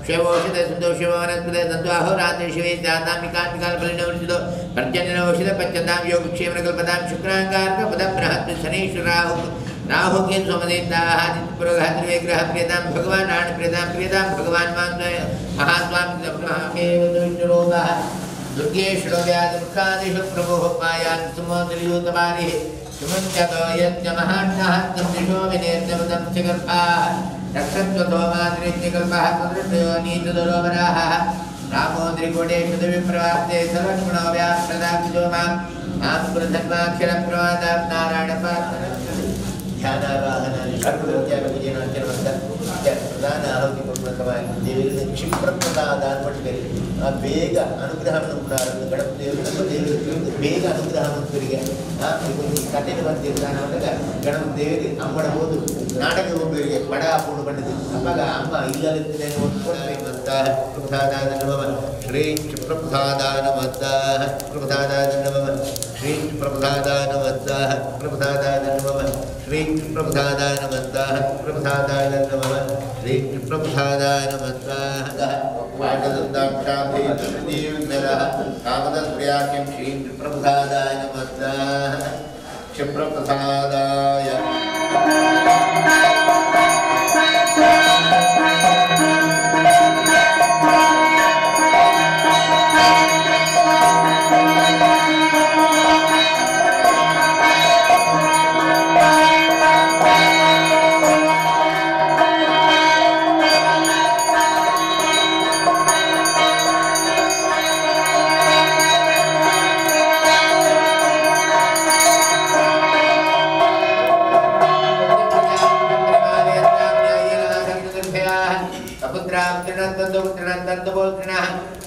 शिवौषध संतोषवनस्पति तद्वाहोरात्रि शिवे जातामिकामिकालफलिनवर्जितो पर्जन्यनौषध पच्यतां योगक्षेमकल्पतां शुक्राङ्गार्कपदब्रहत् शनीश्वराहु राहु के सोमदेवताः पुरोगात्रिविग्रह प्रियतां भगवान् नारायण प्रियतां भगवान् महास्वामी महाकेवलोगः दुर्गेश्वरो व्याधिमुखादिषु प्रभुः पायान् सुमोदरियूतवारिः सुमञ्चतो यज्ञमहान्नः तद्दिशो विनेर्जवतं चिकल्पाः रक्षत्वतो मातृत्यकल्पः तदृशयो नीतदरोवराः रामो त्रिकोटेषु दिव्यप्रवाप्ते सलक्ष्मणो व्याप्रदाब्जो मां पुरधन्वाक्षरं प्रवादां नारायणपात्रं ध्यानावाहनानि सर्वज्ञानविजयनाचरणं प्रधान आहुतिपूर्वकವಾಗಿ ದೇವರಿಗೆ ಕ್ಷಿಪ್ರಪ್ರದಾನ ಮಾಡಿದರೆ ಆ ಬೇಗ ಅನುಗ್ರಹವನ್ನು ಪ್ರಾರಂಭ ಗಣಪತಿ ಬೇಗ ಅನುಗ್ರಹವಂತರಿಗೆ ಕಥೆಗೆ ಬಂದಿರ್ತಾನೆ ಅವಾಗ ಗಣಪತಿ ದೇವರಿಗೆ ಅಮ್ಮಡಬಹುದು ನಾಟಕ ಹೋಗುವವರಿಗೆ ಬಡ ಪೂರ್ಣ ಬಂದಿದೆ ಅವಾಗ ಅಮ್ಮ ಇಲ್ಲದಿದ್ದರೆ ಕೊಡಬೇಕಂತ ಪ್ರಸಾದಾದ ನಮಃ ಶ್ರೀ ಕ್ಷಿಪ್ರಪ್ರಸಾದಾಯ ನಮಃ ಪ್ರಸಾದಾಯ ನಮಃ ಶ್ರೀ ಪ್ರಸಾದಾಯ ನಮಃ ಪ್ರಸಾದಾಯ ನಮಃ ಶ್ರೀ ಪ್ರಸಾದಾಯ ನಮಃ ಪ್ರಸಾದಾಯ ನಮಃ ಶ್ರೀ ಪ್ರಸಾದಾಯ ನಮಃ कामदस्प्रियाख्यं श्री प्रप्रसादाय नमः क्षिप्रप्रसादाय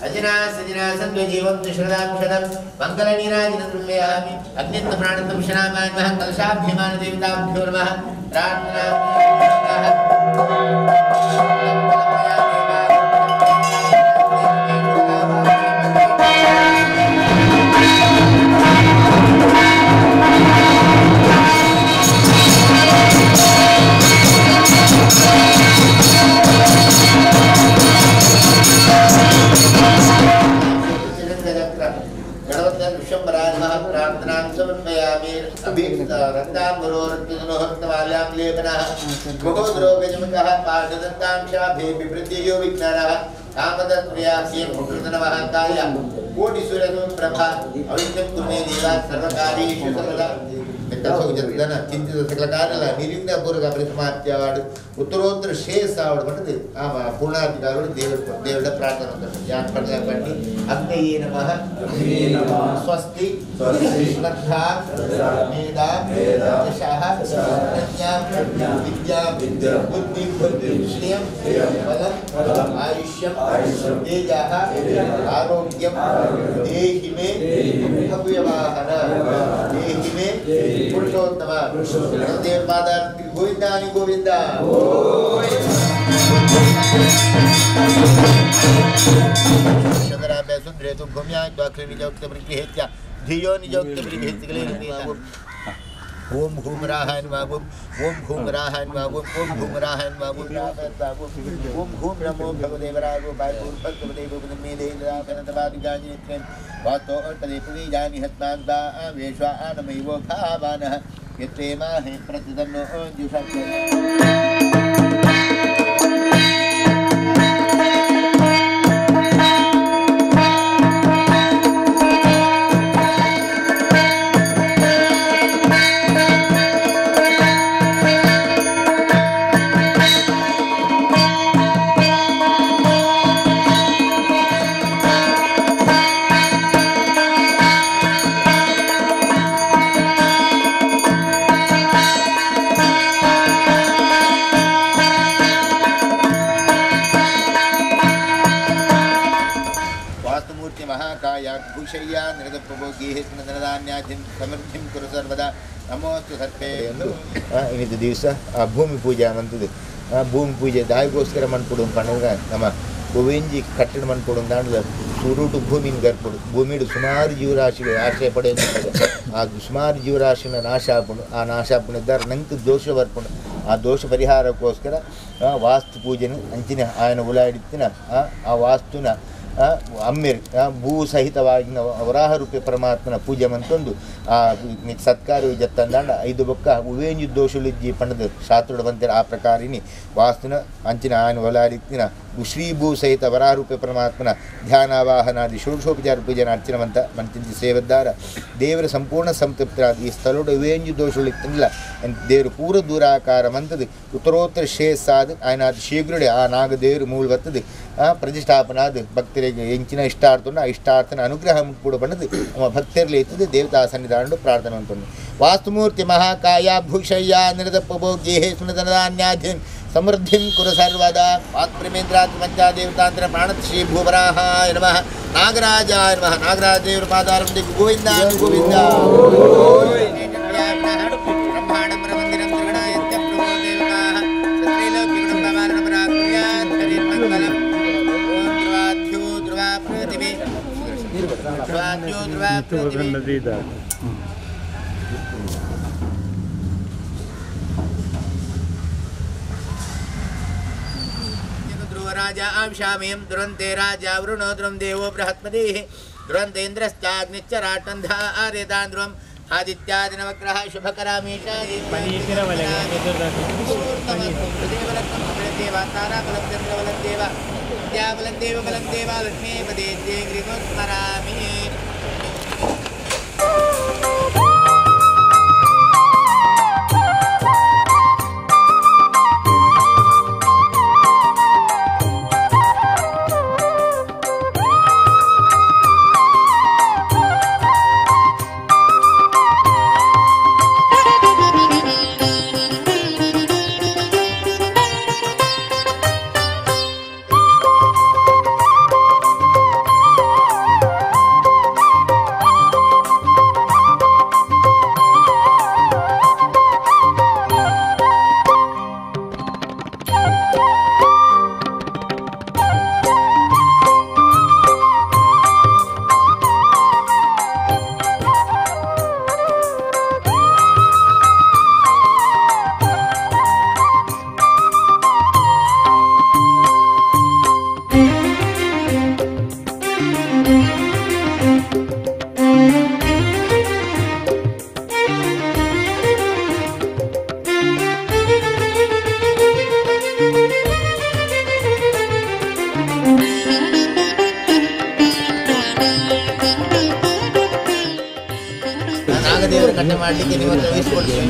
अजना सजना संतो जीवं श्रदां शरं मंगल नीराजनं द्रव्यामि अग्नित्व प्राणत्व शनामाय मह कलशाभ्यमान देवताभ्यो नमः प्रार्थना गोद्रोगजमकः पाठदत्तांशाभे विवृद्धियो विज्ञानः कामदत्प्रियास्य भूकृतनवः काय कोटिसूर्यगं प्रभा अविद्यं तुमे देवा सर्वकार्येषु सर्वदा जन चिंतित सकल कार्याला निर्विघ्नपूर्वक परिसमाप्तियावाడు ఉత్తరోత్తర శ్రేయస్సు ఆవడమంటే ఆ పూర్ణాధికారుడు దేవుడి ప్రార్థన ఉంటుంది జాగ్రత్తగా పట్టి అగ్నయే నమః స్వస్తి శ్రద్ధా మేధా యశః ప్రజ్ఞా విద్యా బుద్ధి శ్రేయం బలం ఆయుష్యం తేజః ఆరోగ్యం దేహి మే భవ్యవాహన దేహి మే పురుషోత్తమ దేవపాదార్ गोविंदानि गोविंदा शंकराभ्य सुंदरेतु भूम्या द्वाक्रे निजोक्त परिगृहेत्या धियो निजोक्त परिगृहेत्कले ओम भूम राहाय नमः ओम भूम राहाय नमः ओम भूम राहाय नमः ओम भूम नमो भगवते वरागो बायपुर भगवते गोविंदमे देवराकनतवादिगानित्रेन वातो तदे पुनी जानि हत्मान्ता वेश्वा आनमैवो भावानः यत्रे माहे प्रतिदन्नो जुषक्तो भूषय्या समृद्धिं कुरु सर्वदा नमोस्तु सर्वे इनिद्द दिवस भूमि पूजा ಅಂತದ್ದು ಭೂಮಿ ಪೂಜೆ ದಾಯಿಗೋಸ್ಕರ ಮನ್ಪುಡು ಪಣಗ ನಮ್ಮ ಗೋವಿಂಜಿ ಕಟ್ಟಡ ಮನ್ಪುಡು ದಾಂಡ್ಲ ಸುರುಟು ಭೂಮಿನ ಗರ್ಪುಡು ಭೂಮಿಡು ಸುಮಾರು ಜೀವರಾಶಿಗಳು ಆಶ್ರಯ ಪಡೆಯುತ್ತದೆ ಆ ಸುಮಾರು ಜೀವರಾಶಿನ ನಾಶ ಆಪುಂಡು ಆ ನಾಶ ಆಪುಂಡು ಇದ್ದಾರೆ ನಂಗೆ ದೋಷ ಬರ್ಪುಂಡು ಆ ದೋಷ ಪರಿಹಾರಕ್ಕೋಸ್ಕರ ವಾಸ್ತು ಪೂಜೆನು ಅಂಚಿನ ಆಯನ ಉಲಾಡಿತ್ತಿನ ಆ ವಾಸ್ತುನ ಅಮ್ಮಿರ್ ಭೂ ಸಹಿತವಾಗಿನ ವರಾಹ ರೂಪಿ ಪರಮಾತ್ಮನ ಪೂಜೆ ಮಂತೊಂದು ಆ ಸತ್ಕಾರ್ಯ ಜತ್ತಂದಾಂಡ 5 ಬೊಕ್ಕ ಉವೇಂಜು ದೋಷುಲಿಜ್ಜಿ ಪಂಡದ ಶಾಸ್ತ್ರೋಡ ಬಂತಿರ ಆ ಪ್ರಕಾರಿನಿ ವಾಸ್ತುನ ಅಂಚಿನ ಆಯನ ಒಲಾಡಿತ್ತಿನ ಶ್ರೀ ಭೂ ಸಹಿತ ವರಾಹ ರೂಪಿ ಪರಮಾತ್ಮನ ಧ್ಯಾನಾವಾಹನಾದಿ ಷೋಡಶೋಪಚಾರ ಪೂಜೆನ ಅರ್ಚನೆ ಮಂತಿಂಚಿ ಸೇವದ್ದಾರ ದೇವರ ಸಂಪೂರ್ಣ ಸಂತೃಪ್ತರಾದ ಈ ಸ್ಥಳೋಡ ಉವೇಂಜು ದೋಷುಲಿತ್ತಿನಿಲ್ಲ ದೇವರು ಪೂರ ದೂರಾಕಾರ ಮಂತದು ಉತ್ತರೋತ್ತರ ಶ್ರೇಯಸ್ಸಾದ ಆಯನ ಶೀಘ್ರಡೆ ಆ ನಾಗದೇವರು ಮೂಲ ಬರ್ತದೆ ಪ್ರತಿಷ್ಠಾಪನಾದ ಭಕ್ತರಿಗೆ ಎಂಚಿನ ಇಷ್ಟಾರ್ಥನ ಇಷ್ಟಾರ್ಥನ ಅನುಗ್ರಹ ಕೂಡ ಬಂದದು ನಮ್ಮ ಭಕ್ತರಲ್ಲಿ ಇರ್ತದೆ ದೇವತಾ ಸನ್ನಿಧಾನ ಪ್ರಾರ್ಥನೆ ಅಂತಂದು ವಾಸ್ತುಮೂರ್ತಿ ಮಹಾಕಾಯ ಭೂಷಯ್ಯ ನಿರದಪ್ಪಭೋಗ್ಯೇ ಸುನದನಾನ್ಯಾಧಿನ್ ಸಮೃದ್ಧಿಂ ಕುರು ಸರ್ವದ ವಾತ್ಪ್ರೇಮೇಂದ್ರಾತ್ ಪಂಚಾದೇವತಾಂತರ ಪ್ರಾಣತ್ ಶ್ರೀ ಭೂವರಾಹಾಯ ನಮಃ ನಾಗರಾಜಾಯ ನಮಃ ನಾಗರಾಜ ದೇವರ ಪಾದಾರಂಭ ಗೋವಿಂದ ಗೋವಿಂದ ಬ್ರಹ್ಮಾಂಡ ಪ್ರಮಂದಿರಂ ತ್ರಿಗಣಾಯತ್ಯ ಪ್ರಭೋ ದೇವತಾಃ ಸತ್ರೈಲೋಕ್ಯ ಗುಣಂಬವಾರಣ ಪರಾಕ್ರಿಯಾತ್ ಹರಿರ್ಮಂಗಲಂ ಓಂ ಧ್ರುವಾಧ್ಯೋ ಧ್ರುವ ಪೃಥಿವೇ ಧ್ರುವಾಧ್ಯೋ ಧ್ರುವ ಪೃಥಿವೇ राजा आंशामयं दुरन्ते राजा वरुणो द्रुं देवो बृहस्पतिः दुरन्तेन्द्रश्चाग्निश्चराटन्धा आर्यतान्द्रुवम् आदित्यादिनवग्रह शुभकरामेशायि लक्ष्मीपदे स्मरामि ಕಟ್ಟೆ ಮಾಡಲಿಕ್ಕೆ ನಿಮ್ಮ ಹತ್ರ ವಹಿಸ್ಕೊಡ್ತೀವಿ.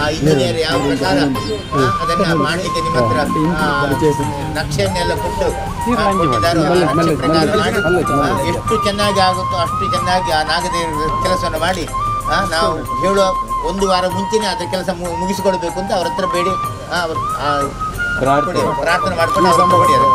ಆ ಇಂಜಿನಿಯರ್ ಯಾವ ಪ್ರಕಾರ ಅದನ್ನು ಮಾಡಲಿಕ್ಕೆ ನಿಮ್ಮ ಹತ್ರ ನಕ್ಷೆಯನ್ನೆಲ್ಲ ಕೊಟ್ಟು ಎಷ್ಟು ಚೆನ್ನಾಗಿ ಆಗುತ್ತೋ ಅಷ್ಟು ಚೆನ್ನಾಗಿ ಆ ನಾಗದೇವರ ಕೆಲಸವನ್ನು ಮಾಡಿ ನಾವು ಹೇಳುವ 1 ವಾರ ಮುಂಚೆನೇ ಅದರ ಕೆಲಸ ಮುಗಿಸಿಕೊಡ್ಬೇಕು ಅಂತ ಅವ್ರ ಹತ್ರ ಬೇಡಿ ಪ್ರಾರ್ಥನೆ ಮಾಡ್ಕೊಂಡು ಅವ್ರು ಕೊಡಿಯಾರೆ.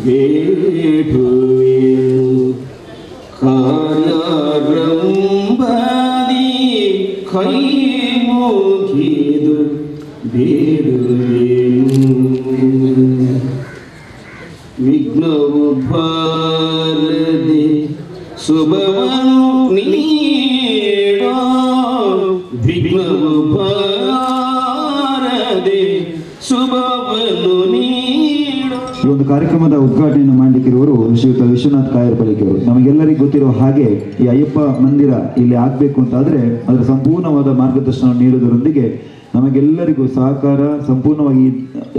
ಬೇಡುವೆನು ಕಾರ್ಯಾರಂಭದಿ ಕೈ ಮುಗಿದು ಬೇಡುವೆನು ವಿಘ್ನವು ಬಾರದೆ ಶುಭವನ್ನು ನೀಡೋ ವಿಘ್ನವು ಬಾರದೆ ಶುಭವನ್ನು ನೀಡೋ. ಈ ಒಂದು ಕಾರ್ಯಕ್ರಮದ ಉದ್ಘಾಟನೆಯನ್ನು ಮಾಡಲಿಕ್ಕಿರುವರು ಶ್ರೀಯುತ ವಿಶ್ವನಾಥ್ ಕಾಯರ್ಪಲ್ಲಿಕೆಯವರು. ನಮಗೆಲ್ಲರಿಗೂ ಗೊತ್ತಿರೋ ಹಾಗೆ ಈ ಅಯ್ಯಪ್ಪ ಮಂದಿರ ಇಲ್ಲಿ ಆಗಬೇಕು ಅಂತಾದರೆ ಅದರ ಸಂಪೂರ್ಣವಾದ ಮಾರ್ಗದರ್ಶನ ನೀಡುವುದರೊಂದಿಗೆ ನಮಗೆಲ್ಲರಿಗೂ ಸಹಕಾರ ಸಂಪೂರ್ಣವಾಗಿ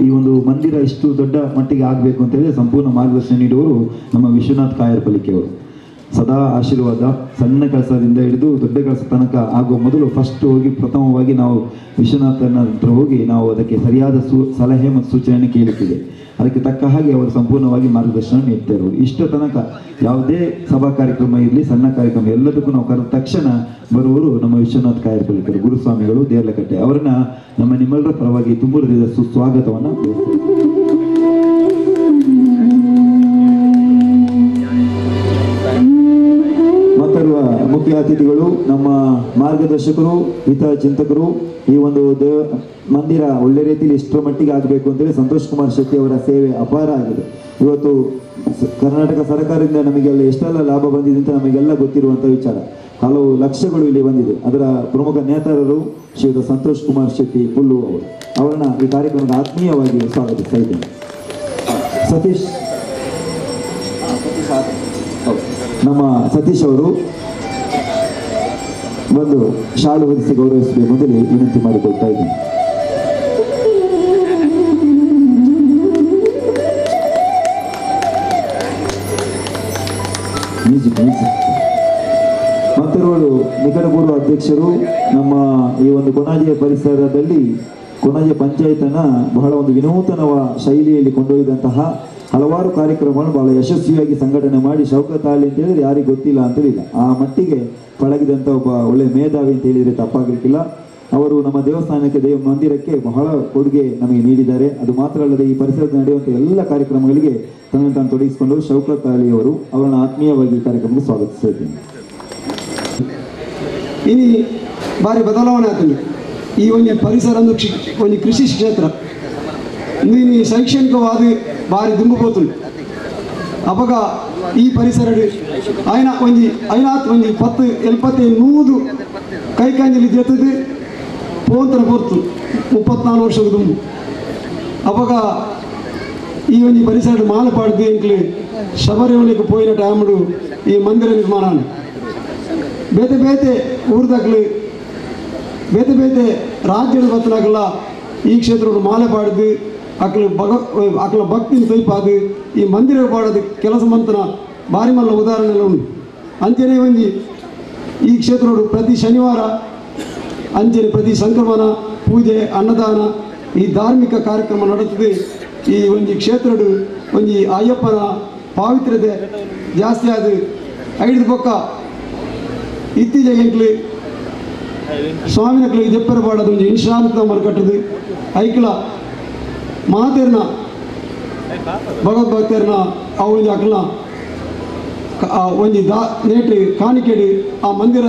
ಈ ಒಂದು ಮಂದಿರ ಇಷ್ಟು ದೊಡ್ಡ ಮಟ್ಟಿಗೆ ಆಗಬೇಕು ಅಂತ ಹೇಳಿದ್ರೆ ಸಂಪೂರ್ಣ ಮಾರ್ಗದರ್ಶನ ನೀಡುವವರು ನಮ್ಮ ವಿಶ್ವನಾಥ್ ಕಾಯರ್ಪಲ್ಲಿಕೆಯವರು. ಸದಾ ಆಶೀರ್ವಾದ. ಸಣ್ಣ ಕೆಲಸದಿಂದ ಹಿಡಿದು ದೊಡ್ಡ ಕೆಲಸ ತನಕ ಆಗುವ ಮೊದಲು ಫಸ್ಟ್ ಹೋಗಿ ಪ್ರಥಮವಾಗಿ ನಾವು ವಿಶ್ವನಾಥನ ಹತ್ರ ಹೋಗಿ ನಾವು ಅದಕ್ಕೆ ಸರಿಯಾದ ಸಲಹೆ ಮತ್ತು ಸೂಚನೆ ಕೇಳುತ್ತಿದೆ. ಅದಕ್ಕೆ ತಕ್ಕ ಹಾಗೆ ಅವರು ಸಂಪೂರ್ಣವಾಗಿ ಮಾರ್ಗದರ್ಶನ ನೀಡ್ತಾ ಇರೋರು. ಇಷ್ಟ ತನಕ ಯಾವುದೇ ಸಭಾ ಕಾರ್ಯಕ್ರಮ ಇರಲಿ ಸಣ್ಣ ಕಾರ್ಯಕ್ರಮ ಎಲ್ಲದಕ್ಕೂ ನಾವು ಕರೆದ ತಕ್ಷಣ ಬರುವವರು ನಮ್ಮ ವಿಶ್ವನಾಥ್ ಕಾಯರ್ಪಲ್ಲಿಕೆಯವರು ಗುರುಸ್ವಾಮಿಗಳು ದೇರ್ಲಕಟ್ಟೆ. ಅವರನ್ನ ನಮ್ಮ ನಿಮ್ಮೆಲ್ಲರ ಪರವಾಗಿ ತುಂಬ ಹೃದಯದ ಸುಸ್ವಾಗತವನ್ನು ಮತ್ತರುವ ಮುಖ್ಯ ಅತಿಥಿಗಳು ನಮ್ಮ ಮಾರ್ಗದರ್ಶಕರು ಹಿತ ಚಿಂತಕರು. ಈ ಒಂದು ಮಂದಿರ ಒಳ್ಳೆ ರೀತಿಯಲ್ಲಿ ಇಷ್ಟರ ಮಟ್ಟಿಗೆ ಆಗಬೇಕು ಅಂತೇಳಿ ಸಂತೋಷ್ ಕುಮಾರ್ ಶೆಟ್ಟಿ ಅವರ ಸೇವೆ ಅಪಾರ ಆಗಿದೆ. ಇವತ್ತು ಕರ್ನಾಟಕ ಸರ್ಕಾರದಿಂದ ನಮಗೆಲ್ಲ ಎಷ್ಟೆಲ್ಲ ಲಾಭ ಬಂದಿದೆ ಅಂತ ನಮಗೆಲ್ಲ ಗೊತ್ತಿರುವಂಥ ವಿಚಾರ. ಹಲವು ಲಕ್ಷಗಳು ಇಲ್ಲಿ ಬಂದಿದೆ. ಅದರ ಪ್ರಮುಖ ನೇತಾರರು ಶ್ರೀಯುತ ಸಂತೋಷ್ ಕುಮಾರ್ ಶೆಟ್ಟಿ ಪುಲ್ಲು ಅವರು. ಅವರನ್ನ ಈ ಕಾರ್ಯಕ್ರಮಕ್ಕೆ ಆತ್ಮೀಯವಾಗಿ ಸ್ವಾಗತಿಸ್ತಾ ಇದ್ದೇನೆ. ಸತೀಶ್ ನಮ್ಮ ಸತೀಶ್ ಅವರು ಒಂದು ಶಾಲು ಹೊದಿಸಿ ಗೌರವಿಸಬೇಕು ಮೊದಲೇ ವಿನಂತಿ ಮಾಡಿಕೊಳ್ತಾ ಇದ್ದೀನಿ. ಮತ್ತವರು ನಿಕಟಪೂರ್ವ ಅಧ್ಯಕ್ಷರು ನಮ್ಮ ಈ ಒಂದು ಕೊಣಾಜೆ ಪರಿಸರದಲ್ಲಿ ಕೊಣಾಜೆ ಪಂಚಾಯತನ್ನ ಬಹಳ ಒಂದು ವಿನೂತನ ಶೈಲಿಯಲ್ಲಿ ಕೊಂಡೊಯ್ದಂತಹ ಹಲವಾರು ಕಾರ್ಯಕ್ರಮಗಳನ್ನು ಬಹಳ ಯಶಸ್ವಿಯಾಗಿ ಸಂಘಟನೆ ಮಾಡಿ ಶೌಕತ್ ಆಲಿ ಅಂತ ಹೇಳಿದ್ರೆ ಯಾರಿಗೆ ಗೊತ್ತಿಲ್ಲ ಅಂತ ಹೇಳಿಲ್ಲ, ಆ ಮಟ್ಟಿಗೆ ಪಳಗಿದಂಥ ಒಬ್ಬ ಒಳ್ಳೆ ಮೇಧಾವಿ ಅಂತ ಹೇಳಿದರೆ ತಪ್ಪಾಗಲಿಕ್ಕಿಲ್ಲ. ಅವರು ನಮ್ಮ ದೇವಸ್ಥಾನಕ್ಕೆ ಮಂದಿರಕ್ಕೆ ಬಹಳ ಕೊಡುಗೆ ನಮಗೆ ನೀಡಿದ್ದಾರೆ. ಅದು ಮಾತ್ರ ಅಲ್ಲದೆ ಈ ಪರಿಸರದಲ್ಲಿ ನಡೆಯುವಂಥ ಎಲ್ಲ ಕಾರ್ಯಕ್ರಮಗಳಿಗೆ ತನ್ನನ್ನು ತಾನು ತೊಡಗಿಸಿಕೊಂಡು ಶೌಕತ್ ಆಲಿ ಅವರು ಅವರನ್ನು ಆತ್ಮೀಯವಾಗಿ ಕಾರ್ಯಕ್ರಮಕ್ಕೆ ಸ್ವಾಗತಿಸ್ತಾ ಇದ್ದೀನಿ. ಇನ್ನು ಭಾರಿ ಬದಲಾವಣೆ ಆಗ್ತದೆ ಈ ಒಂದು ಪರಿಸರ ಒಂದು ಕೃಷಿ ಕ್ಷೇತ್ರ ಇಂದು ಶೈಕ್ಷಣಿಕವಾದ ಭಾರಿ ದುಂಬುಬೋತುಂಡು. ಅವಾಗ ಈ ಪರಿಸರ ಒಂದು 10-70 ಕೈಕಾಂಜಲಿ ಜೊತೆದು ಪೋಂತರ ಬರ್ತು 34 ವರ್ಷದ ದುಂಬು. ಅವಾಗ ಈ ಒಂದು ಪರಿಸರ ಮಾಲಪಾಡ್ದು ಎಂಕ್ಲು ಶಬರಿಮಲೆಗೆ ಪೋಯಿನ ಟೈಮಡು ಈ ಮಂದಿರ ನಿರ್ಮಾಣ ಬೇತೆ ಬೇತೆ ಊರ್ದಾಗ್ಲು ಬೇತೆ ಬೇತೆ ರಾಜ್ಯದ ಬತ್ತಲಾಗಲ್ಲ ಈ ಕ್ಷೇತ್ರವನ್ನು ಮಾಲೆ ಪಾಡ್ದು ಅಕ್ಲ ಭಕ್ತಿನ ತೈಪಾದು ಈ ಮಂದಿರ ಪಾಡೋದು ಕೆಲಸ ಮಂತ್ರ ಭಾರಿ ಮಲ್ಲ ಉದಾಹರಣೆ ಎಲ್ಲ ಉಂಟು. ಅಂಚನೆ ಒಂದು ಈ ಕ್ಷೇತ್ರಗಳು ಪ್ರತಿ ಶನಿವಾರ ಅಂಚನೆ ಪ್ರತಿ ಸಂಕ್ರಮಣ ಪೂಜೆ ಅನ್ನದಾನ ಈ ಧಾರ್ಮಿಕ ಕಾರ್ಯಕ್ರಮ ನಡೆತ್ತದೆ. ಈ ಒಂದು ಕ್ಷೇತ್ರಡು ಒಂದು ಅಯ್ಯಪ್ಪನ ಪಾವಿತ್ರ್ಯತೆ ಜಾಸ್ತಿ ಆದ 5 ಪಕ್ಕ ಇತ್ತೀಚೆಗೆ ಸ್ವಾಮಿನಕ್ಲಿಗೆ ಜಪ್ಪರ ಪಾಡೋದು ಒಂದು ಇನ್ಶಾಂತ ಮಲ್ಕಟ್ಟದು ಐಕ್ಲ ಮಾತೇರ್ನ ಭಗವದ್ಭಕ್ತರ್ನ ಅವೊಂದು ಅಕ್ಲನ ಒಂದು ನೇಟ್ರಿ ಕಾಣಿಕೆಡಿ ಆ ಮಂದಿರ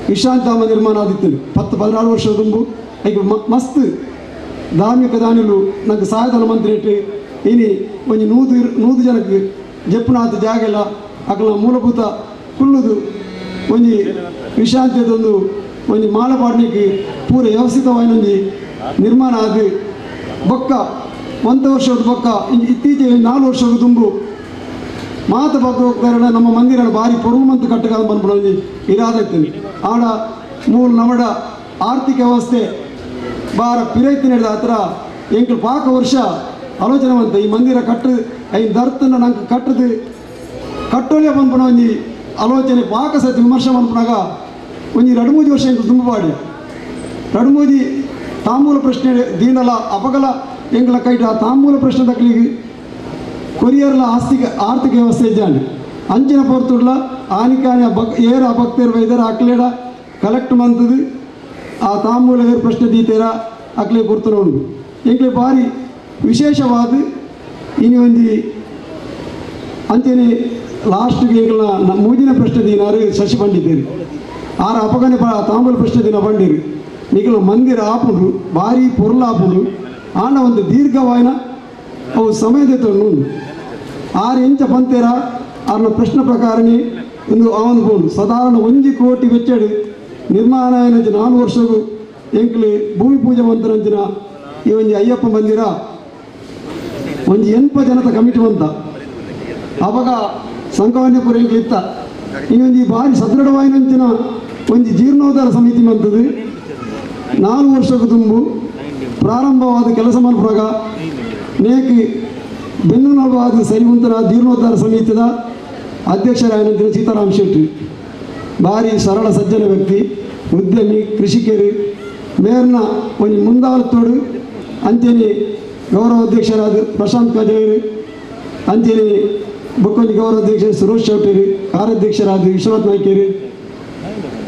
ವಿಶ್ರಾಂತಾಮ ನಿರ್ಮಾಣ ಆದಿತ್ತು 10-16 ವರ್ಷದ ತುಂಬು ಈಗ ಮಸ್ತ್ ಧಾರ್ಮಿಕ ದಾನಿಗಳು ನಂಗೆ ಸಹಾಯಧನ ಮಂತ್ರಿ ಇಟ್ಟು ಇನಿ ಒಂದು 100 ಜನಕ್ಕೆ ಜಪ್ಪನಾಥ ಜಾಗ ಎಲ್ಲ ಅಕ್ಲ ಮೂಲಭೂತ ಕುಲ್ಲುದು ಒಂದು ವಿಶ್ರಾಂತಿಯದೊಂದು ಒಂದು ಮಾಲಪಾಡ್ನಿಗೆ ಪೂರ ವ್ಯವಸ್ಥಿತವಾಗಿ ಒಂದು ನಿರ್ಮಾಣ ಆದ ಬೊಕ್ಕ 1 ವರ್ಷದ ಬೊಕ್ಕ ಇತ್ತೀಚೆಗೆ 4 ವರ್ಷದ ತುಂಬು ಮಾತ ಭಕ್ತರ ನಮ್ಮ ಮಂದಿರ ಭಾರಿ ಪೊರುಮಂತ ಕಟ್ಟಕ ಬಂದ್ಬಿಡೋದು ಇರಾದೈತಿ ಆಡ ಮೂಲ ನಮಡ ಆರ್ಥಿಕ ವ್ಯವಸ್ಥೆ ಬಾರ ಪಿರೈತಿ ನಡೆದ ಹತ್ರ ಎಂಟು ಪಾಕ ವರ್ಷ ಆಲೋಚನೆ ಬಂತ ಈ ಮಂದಿರ ಕಟ್ಟು ಐದು ದರ್ತನ ನಂಗೆ ಕಟ್ಟದು ಕಟ್ಟೋಲೆ ಬಂದ್ಬಿಡೋ ಒಂದು ಆಲೋಚನೆ ಪಾಕ ಸತಿ ವಿಮರ್ಶೆ ಬಂದ್ಬಿಡಾಗ ಒಂದು 2-3 ವರ್ಷ ಎಂಟು ತುಂಬಾಡಿ 2-3 ತಾಂಬೂಲ ಪ್ರಶ್ನೆ ದೀನಲ್ಲ ಅಪಗಲ ಎಂಗಳ ಕೈಟ ಆ ತಾಂಬೂಲ ಪ್ರಶ್ನೆ ತಕ್ಕಲಿಗೆ ಕೊರಿಯರ್ಲ ಆರ್ಥಿಕ ವ್ಯವಸ್ಥೆ ಇದ್ದಾನೆ ಅಂಚಿನ ಪೊರ್ತುಡ್ಲ ಆನಿಕಾನಿ ಏರ ಭಕ್ತರು ವೈದ್ಯರ ಅಕ್ಲೇಡ ಕಲೆಕ್ಟ್ ಮಂತದು ಆ ತಾಂಬೂಲ ಏರು ಪ್ರಶ್ನೆ ದೀತೇರ ಅಕ್ಲೆ ಗುರ್ತನ ಉಂಟು ಎಂಕ್ಲೆ ಭಾರಿ ವಿಶೇಷವಾದ ಇನ್ನು ಒಂದು ಅಂಚನೆ ಲಾಸ್ಟ್ಗೆ ಎಂಕಲ್ನ ಮೂಜಿನ ಪ್ರಶ್ನೆ ದಿನಾರು ಶಶಿ ಪಂಡಿತರು ಆರ ಅಪಗನೆ ತಾಂಬೂಲ ಪ್ರಶ್ನೆ ದಿನ ಬಂದಿರು ನಿಖಲ ಮಂದಿರ ಆಪುಂಡು ಭಾರಿ ಪೊರ್ಲ ಆಪುಂಡು ಆಂಡ ಒಂದು ದೀರ್ಘವಾಯಿನ ಅವು ಸಮಯದ ತೊಂದು 6 ಇಂಚ ಪಂತೇರ ಆರ್ನ ಪ್ರಶ್ನೆ ಪ್ರಕಾರನೇ ಒಂದು ಅವನು ಬೋಡು ಸಾಧಾರಣ 1 ಕೋಟಿ ವೆಚ್ಚಡು ನಿರ್ಮಾಣ 4 ವರ್ಷಗೂ ಎಂಕ್ಲು ಭೂಮಿ ಪೂಜೆ ಮಂತ್ರಂಚಿನ ಈ ಒಂದು ಅಯ್ಯಪ್ಪ ಮಂದಿರ ಒಂದು 80 ಜನತ ಕಮಿಟಿ ಬಂತ ಅವಾಗ ಸಂಕವನ್ಯಪುರ ಎಂಕ್ಲಿತ್ತ ಇನ್ನೊಂದು ಭಾರಿ ಸದೃಢವಾಯಿನಂಚಿನ ಒಂದು ಜೀರ್ಣೋದ್ಧಾರ ಸಮಿತಿ ಮಂತದು 4 ವರ್ಷಕ್ಕೂ ತುಂಬು ಪ್ರಾರಂಭವಾದ ಕೆಲಸ ಮಲ್ಪುರಾಗ ನೇಕ್ ಬೆನ್ನುನಲವಾದ ಸರಿವಂತರ ಜೀರ್ಣೋದ್ಧಾರ ಸಮಿತಿದ ಅಧ್ಯಕ್ಷರಾಯನಂತರ ಸೀತಾರಾಮ್ ಶೆಟ್ಟಿ ಭಾರಿ ಸರಳ ಸಜ್ಜನ ವ್ಯಕ್ತಿ ಉದ್ಯಮಿ ಕೃಷಿಕರು ಮೇರ್ನ ಒಂದು ಮುಂದಾಳತ್ತೋಡು ಅಂಚನೆ ಗೌರವ ಅಧ್ಯಕ್ಷರಾದ ಪ್ರಶಾಂತ್ ಕಜೇರು ಅಂಚನೆ ಬೊಕ್ಕೊಂದು ಗೌರವ ಅಧ್ಯಕ್ಷ ಸುರೇಶ್ ಚೌಟೇರು ಕಾರ್ಯಾಧ್ಯಕ್ಷರಾದ ವಿಶ್ವನಾಥ್ ನಾಯ್ಕೇರು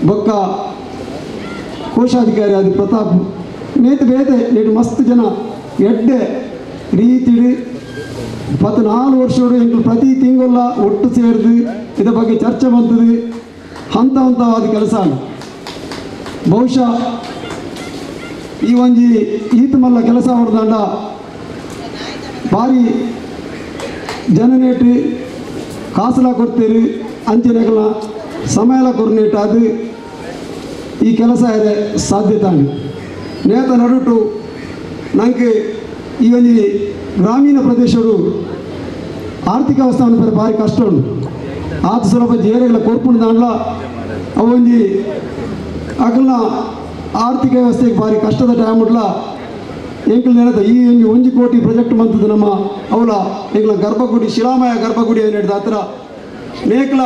ಬೊಕ್ಕ ಕೋಶಾಧಿಕಾರಿ ಆದ ಪ್ರತಾಪ್ ನೇತು ಬೇತೆ ನೇಟು ಮಸ್ತ್ ಜನ ಎಡ್ಡೆ ರೀತಿಡು 14 ವರ್ಷಗಳು ಎಂಟು ಪ್ರತಿ ತಿಂಗಳ ಒಟ್ಟು ಸೇರಿದು ಇದರ ಬಗ್ಗೆ ಚರ್ಚೆ ಬಂತದು ಹಂತವಾದ ಕೆಲಸ ಬಹುಶಃ ಈ ಒಂಜಿ ಈತ ಮಲ್ಲ ಕೆಲಸ ಹೊಡೆದಂಡ ಭಾರಿ ಜನನೇಟು ಕಾಸಲ ಕೊಡ್ತೀರಿ ಅಂಚನೆಗಳ ಸಮಯಲ ಕೊರ್ನೇಟು ಅದು ಈ ಕೆಲಸ ಸಾಧ್ಯತೆ ನೇತ ನಡುಟು ನನಗೆ ಈ ಒಂದು ಗ್ರಾಮೀಣ ಪ್ರದೇಶಗಳು ಆರ್ಥಿಕ ವ್ಯವಸ್ಥೆ ಭಾರಿ ಕಷ್ಟ ಉಂಟು ಆತ ಸ್ವಲ್ಪ ಜೇರೆಗಳ ಕೋರ್ಪುಂಡು ದಾಂಡ್ಲ ಅವೊಂದು ಅಗಲ್ನ ಆರ್ಥಿಕ ವ್ಯವಸ್ಥೆಗೆ ಭಾರಿ ಕಷ್ಟದ ಟೈಮ್ ಉಡ್ಲ ಎಂಕಲ್ ನೆನದ ಈ 1 ಕೋಟಿ ಪ್ರಾಜೆಕ್ಟ್ ಬಂತದ್ದು ನಮ್ಮ ಅವಳ ಎಂಕಲ ಗರ್ಭಗುಡಿ ಶಿಲಾಮಯ ಗರ್ಭಗುಡಿ ಏನು ಹೇಳಿದ ಹತ್ರ ನೇಕಲ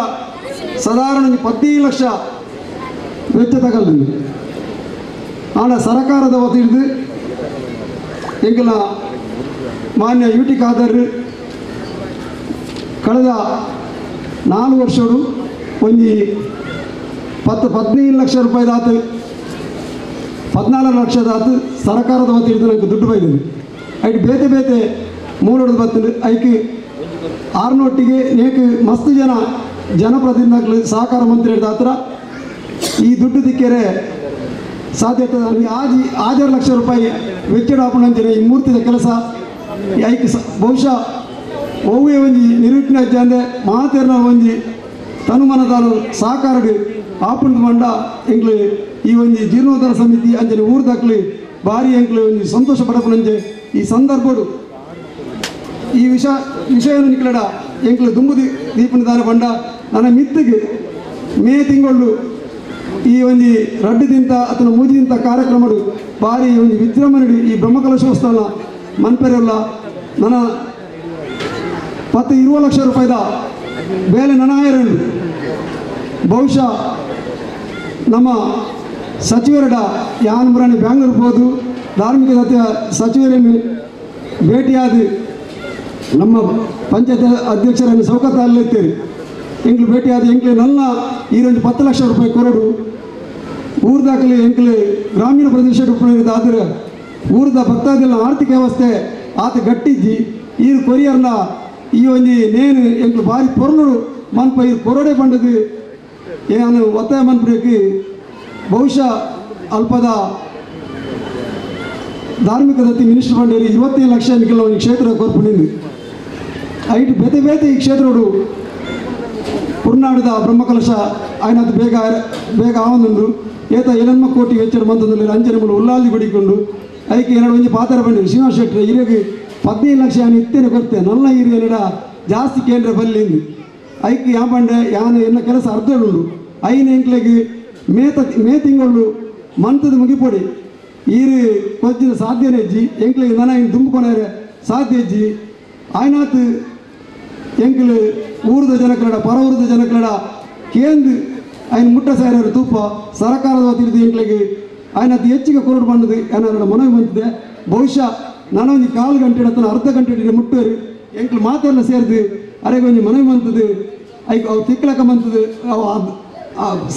ಸಾಧಾರಣ 15 ಲಕ್ಷ ವೆಚ್ಚ ತಗಲ್ದು ಆಂಡ ಸರಕಾರದ ಒತ್ತಿಡ್ದು ಎಂಕಲ ಮಾನ್ಯ ಯುಟಿ ಖಾದರ್ ಕಳೆದ 4 ವರ್ಷಗಳು ಒಂದು 15 ಲಕ್ಷ ರೂಪಾಯಿ ಆತು 14 ಲಕ್ಷದಾತು ಸರ್ಕಾರದ ವತಿಯಿಂದ ನನಗೆ ದುಡ್ಡು ಬೈದಿದೆ ಐಟ್ ಬೇತೆ ಬೇತೆ ಮೂಲೋದು ಬರ್ತದೆ ಐಕೆ ಆರ್ನೊಟ್ಟಿಗೆ ನೇಕು ಮಸ್ತ್ ಜನ ಜನಪ್ರತಿನಿಧಿಗಳು ಸಹಕಾರ ಮಂತ್ರಿ ಹೇಳಿದ ಹತ್ರ ಈ ದುಡ್ಡು ದಿಕ್ಕರೆ ಸಾಧ್ಯತೆ 6 ಲಕ್ಷ ರೂಪಾಯಿ ವೆಚ್ಚಡ ಹಾಕೊಂಡಂತಿನ ಈ ಮೂರ್ತಿದ ಕೆಲಸ ಐಕೆ ಬಹುಶಃ ಒವ್ವೇ ಒಂಜಿ ನಿರ್ವಿಘ್ನ ಅಂದ್ರೆ ಮಾತೇರ್ನ ಒಂಜಿ ತನುಮನದಾರು ಸಹಕಾರಡು ಆಪುಂಡು ಮಂಡ ಎಂಕ್ಲು ಈ ಒಂದು ಜೀರ್ಣೋದ್ಧಾರ ಸಮಿತಿ ಅಂಜನೆ ಊರ್ದಾಕ್ಲಿ ಭಾರಿ ಎಂಕ್ಲು ಒಂದು ಸಂತೋಷ ಪಡಪುನಂಜೆ ಈ ಸಂದರ್ಭಡು ಈ ವಿಷಯವನ್ನು ನಿಕ್ಲಡ ಎಂಕ್ಲು ದುಂಬು ದೀಪನ ದಾನ ಬಂಡ ನನ್ನ ಮಿತ್ತಿಗೆ ಮೇ ತಿಂಗಳು ಈ ಒಂದು ರಡ್ಡದಿಂತ ಅಥವಾ ಮೂಜಿದಿಂತ ಕಾರ್ಯಕ್ರಮಗಳು ಭಾರಿ ಒಂದು ವಿಜೃಂಭಣೆ ಈ ಬ್ರಹ್ಮಕಲಶೋತ್ಸವ ಮನ್ಪೆರಲ್ಲ ನನ್ನ 20 ಲಕ್ಷ ರೂಪಾಯಿದ ಬೇಲೆ ನನಾಯರು ಬಹುಶಃ ನಮ್ಮ ಸಚಿವರಡ ಯಾನ್ ಮುರಾಣಿ ಬ್ಯಾಂಗ್ಳೂರ್ ಹೋದು ಧಾರ್ಮಿಕ ಸಚಿವರನ್ನು ಭೇಟಿಯಾದ ನಮ್ಮ ಪಂಚಾಯತ್ ಅಧ್ಯಕ್ಷರನ್ನು ಸೌಕತ್ತಲ್ಲಿರ್ತೀರಿ ಎಂಕ್ಲು ಭೇಟಿಯಾದ ಎಂಕ್ಲು ನನ್ನ ಈ ಒಂದು 10 ಲಕ್ಷ ರೂಪಾಯಿ ಕೊರಡು ಊರ್ದಾಕಲಿ ಎಂಕ್ಲು ಗ್ರಾಮೀಣ ಪ್ರದೇಶ ಆದರೆ ಊರ್ದ ಭಕ್ತಾದಿಲ್ಲ ಆರ್ಥಿಕ ವ್ಯವಸ್ಥೆ ಆತ ಗಟ್ಟಿಜ್ಜಿ ಈ ಕೊರಿಯರ್ನ ಈ ಒಂದು ನೇನು ಎಂಕ್ಲು ಭಾರಿ ಪೊರ್ಲು ಮನ್ಪ ಈ ಕೊರಡೆ ಬಂಡದು ಏನು ಒತ್ತಾಯ ಮನ್ಪುರಕ್ಕೆ ಬಹುಶಃ ಅಲ್ಪದ ಧಾರ್ಮಿಕ ದತ್ತಿ ಮಿನಿಸ್ಟರ್ ಬಂಡೇರಿ 25 ಲಕ್ಷ ಎನ್ನಿಕಲ್ಲ ಒಂದು ಕ್ಷೇತ್ರ ಕೊರ್ಪುನಿಂದು ಐಟ್ ಬೇತೆ ಬೇತೆ ಈ ಕ್ಷೇತ್ರಗಳು ಪುರ್ನಾಡಿದ ಬ್ರಹ್ಮಕಲಶ ಆಯ್ನದು ಬೇಗ ಆವೊಂದುಂಡು ಏತ 8 ಕೋಟಿ ವೆಚ್ಚ ಬಂತಂದಲ್ಲಿ ಅಂಚನೆ ಮೂಲ ಉಲ್ಲಾಲ್ದಿ ಬಡಿಕೊಂಡು ಅದಕ್ಕೆ 2 ಪಾತ್ರ ಬಂದಿರು ಶ್ರೀನಿವಾಸ ಶೆಟ್ಟಿ ಇರಿಗೆ 15 ಲಕ್ಷ ಯಾನು ಇತ್ತೇನೆ ಕೊಡ್ತೆ ನನ್ನ ಹಿರಿಯನಿಡ ಜಾಸ್ತಿ ಕೇಂದ್ರ ಬಲ್ಲಿಂದು ಐಕೆ ಯಾ ಬಂಡೆ ಯಾನು ಎಲ್ಲ ಕೆಲಸ ಅರ್ಧಳುಂಡು ಐನ ಎಂಕ್ಲೆಗೆ ಮೇ ತಿಂಗಳು ಮಂತದ ಮುಗಿಪೊಡಿ ಈರು ಕೊಚ್ಚಿನ ಸಾಧ್ಯನೇ ಇಜ್ಜಿ ಎಂಕ್ಲೆಗೆ ನನ್ನ ಇನ್ನು ತುಂಬಿಕೊಂಡ್ರೆ ಸಾಧ್ಯ ಇಜ್ಜಿ ಆಯ್ನಾತ್ ಎಂಕ್ಲು ಊರದ ಜನಕಲಡ ಪರ ಊರದ ಜನಕಲಡ ಕೇಂದ್ರ ఆయన ಮುಟ್ಟ ಸೇರೋರು ತೂಪ ಸರ್ಕಾರದ ವತಿಯಿಂದ ಎಂಕ್ಲೆಗೆ ಆಯ್ನಾತ್ ಹೆಚ್ಚಿಗೆ ಕೊರಡು ಬಂದದು ಏನಾರ ಮನವಿ ಬಂದಿದೆ ಬಹುಶಃ ನಾನೊಂದು 1/4 ಗಂಟೆ ಅಥವಾ ಅರ್ಧ ಗಂಟೆ ಮುಟ್ಟೋರು ಎಂಕ್ಲು ಮಾತೆಲ್ಲ ಸೇರಿದು ಅರೆಗೆ ಒಂದು ಮನವಿ ಬಂತದ್ದು ಐಕ್ ಅವು ತಿಕ್ಲಕ ಬಂತದ್ದು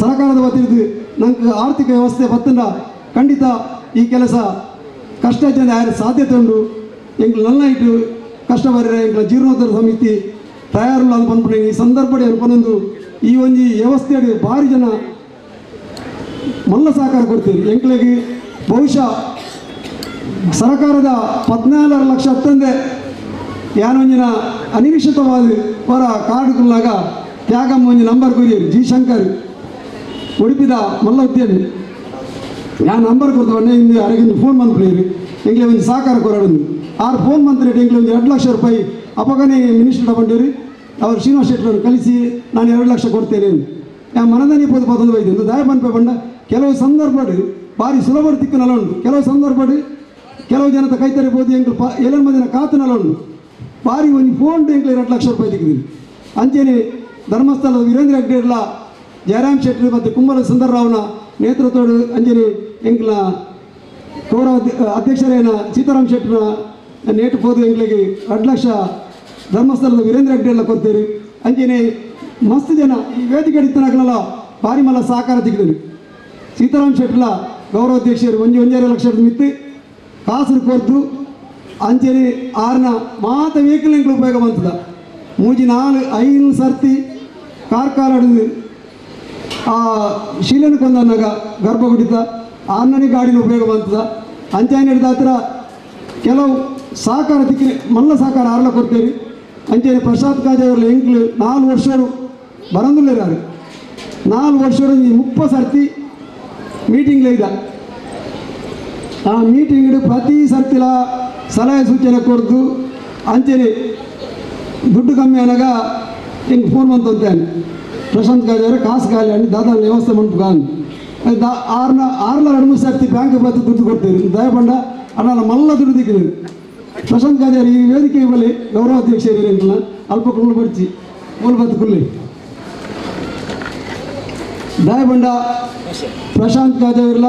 ಸರ್ಕಾರದ ವತಿದ್ದು ನಂಗೆ ಆರ್ಥಿಕ ವ್ಯವಸ್ಥೆ ಬತ್ತಂಡ ಖಂಡಿತ ಈ ಕೆಲಸ ಕಷ್ಟ ಜನ ಯಾರು ಸಾಧ್ಯತೆ ಉಂಟು ಎಂಕ್ಲು ನನ್ನ ಇಟ್ಟು ಕಷ್ಟ ಬರೀ ಎಂಕ್ಲ ಜೀರ್ಣೋದ್ಧಾರ ಸಮಿತಿ ತಯಾರಿಲ್ಲ ಅಂತ ಪನ್ಪಣೆ ಈ ಸಂದರ್ಭ ಅನ್ಪನೊಂದು ಈ ಒಂದು ವ್ಯವಸ್ಥೆಯಲ್ಲಿ ಭಾರಿ ಜನ ಮಲ್ಲ ಸಹಕಾರ ಕೊಡ್ತೀವಿ ಎಂಕ್ಲೆಗೆ ಬಹುಶಃ ಸರ್ಕಾರದ 14 ಲಕ್ಷ ಹತ್ತಂದೆ ಯಾನೊಂಜಿನ ಅನಿರೀಕ್ಷಿತವಾದ ಹೊರ ಕಾರ್ಡ್ಗಳಾಗ ತ್ಯಾಗಮ್ಮ ಒಂಜಿ ನಂಬರ್ ಕೊರಿಯರು ಜಿ ಶಂಕರ್ ಉಡುಪಿದ ಮಲ್ಲ ಉದ್ಯಮಿ ಯಾ ನಂಬರ್ ಕೊಡ್ತು ಬನ್ನಿ ಇಂದು ಅರಗಿಂದು ಫೋನ್ ಮಂತ್ರಿ ಎಂಗ್ಲೆ ಒಂದು ಸಹಕಾರ ಕೊರಡೊಂದು ಆರು ಫೋನ್ ಮಂತ್ರಿ ಎಂಗ್ಲೆ ಒಂದು 2 ಲಕ್ಷ ರೂಪಾಯಿ ಅಪಗನೆ ಮಿನಿಸ್ಟರ್ ತಗೊಂಡಿರಿ ಅವರು ಶ್ರೀನಿವಾಸ ಶೆಟ್ಟರನ್ನು ಕಳಿಸಿ ನಾನು 2 ಲಕ್ಷ ಕೊಡ್ತೇನೆ ಯಾ ಮನದನಿ ಪೋದು ಪದೊಂದು ಬೈದು ದಯ ಪನ್ಪೆ ಬಂಡ ಕೆಲವು ಸಂದರ್ಭಡು ಭಾರಿ ಸುಲಭ ತಿಕ್ಕು ನಲ ಉಂಟು ಕೆಲವು ಸಂದರ್ಭಡು ಕೆಲವು ಜನತ ಕೈತರಿಬೋದು ಎಂಗ್ಲು ಏಳು ಮಂದಿನ ಕಾತು ನಲ ಉಂಟು ಭಾರಿ ಒಂದು ಫೋನ್ ಎಂಗ್ಲೆ 2 ಲಕ್ಷ ರೂಪಾಯಿ ತೆಗೆದಿರಿ ಅಂಚೆನೆ ಧರ್ಮಸ್ಥಳದ ವೀರೇಂದ್ರ ಹೆಗ್ಡೆರ್ಲ ಜಯರಾಮ್ ಶೆಟ್ಟಿ ಮತ್ತು ಕುಂಬಲ ಸುಂದರರಾವ್ನ ನೇತೃತ್ವಡು ಅಂಜನೆ ಎಂಗ್ಲ ಗೌರವ ಅಧ್ಯಕ್ಷರೇನ ಸೀತಾರಾಮ್ ಶೆಟ್ಟಿನ ನೇಟು ಹೋದು ಎಂಗ್ಲಿಗೆ 2 ಲಕ್ಷ ಧರ್ಮಸ್ಥಳದ ವೀರೇಂದ್ರ ಹೆಗ್ಡೆರ್ಲ ಕೊಡ್ತೀರಿ ಅಂಜನೆ ಮಸ್ತ್ ಜನ ಈ ವೇದಿಕೆ ಇತ್ತನಾಗಲ್ಲ ಭಾರಿ ಮಲ್ಲ ಸಹಕಾರ ತೆಗೆದರು ಸೀತಾರಾಮ್ ಶೆಟ್ಟಿಲ ಗೌರವಾಧ್ಯಕ್ಷರು 1.5 ಲಕ್ಷ ಮಿತ್ತು ಕಾಸರು ಕೊರ್ದು ಅಂಚನೆ ಆರ್ನ ಮಾತ ವೆಹಿಕಲ್ ಎಂಗ್ಲು ಉಪಯೋಗ ಬಂತದ 3-4-5 ಸರ್ತಿ ಕಾರ್ಕಾಲಡು ಆ ಶೀಲನ ಕೊಂದನ್ನಾಗ ಗರ್ಭಗುಡಿತ ಆರ್ನನೇ ಗಾಡಿನ ಉಪಯೋಗ ಬಂತದ ಅಂಚಾನೆ ಹಿಡಿದ ಹತ್ರ ಕೆಲವು ಸಹಕಾರ ತಿಕ್ಕಿ ಮಲ್ಲ ಸಹಕಾರ ಆರ್ಲ ಕೊಡ್ತೇವೆ ಅಂಚೆನೆ ಪ್ರಸಾದ್ ಕಾಜೆ ಅವ್ರಲ್ಲಿ ಎಂಕ್ಲು 4 ವರ್ಷರು ಬರಂದಿಲ್ಲಾರು 4 ವರ್ಷರು 30 ಸರ್ತಿ ಮೀಟಿಂಗ್ಲೇ ಇದ್ದ ಆ ಮೀಟಿಂಗ್ ಪ್ರತಿ ಸರ್ತಿಲ ಸಲಹೆ ಸೂಚನೆ ಕೊಡ್ದು ಅಂಚೆನೆ ದುಡ್ಡು ಕಮ್ಮಿ ಅನಾಗ ಹಿಂಗೆ ಫೋನ್ ಬಂತಂತೇನೆ ಪ್ರಶಾಂತ್ ಕಾಜೆ ಅವರೇ ಕಾಸು ಖಾಲಿ ಅಂడి ದಾದಾ ವ್ಯವಸ್ಥೆ ಮಂಟು ಕಾನು ಆರ್ಲ 2-3 ಸರ್ತಿ ಬ್ಯಾಂಕ್ ಬತ್ತು ದುಡ್ಡು ಕೊಡ್ತೀವಿ ದಯಪಂಡ ಅಣ್ಣ ಮಲ್ಲ ದುಡ್ಡು ದಿಕ್ಕಿದ್ದೀವಿ ಪ್ರಶಾಂತ್ ಕಾಜೆ ಅವರು ಈ ವೇದಿಕೆ ಬಳಿ ಗೌರವಾಧ್ಯಕ್ಷರು ಅಂತಲ್ಲ ಅಲ್ಪ ಕುಳ್ಳು ಬಡ್ಚಿ ಮೂಲ ಬತ್ತು ಕುಲ್ಲಿ ದಯಪಂಡ ಪ್ರಶಾಂತ್ ಕಾಜೆ ಅವರ್ಲ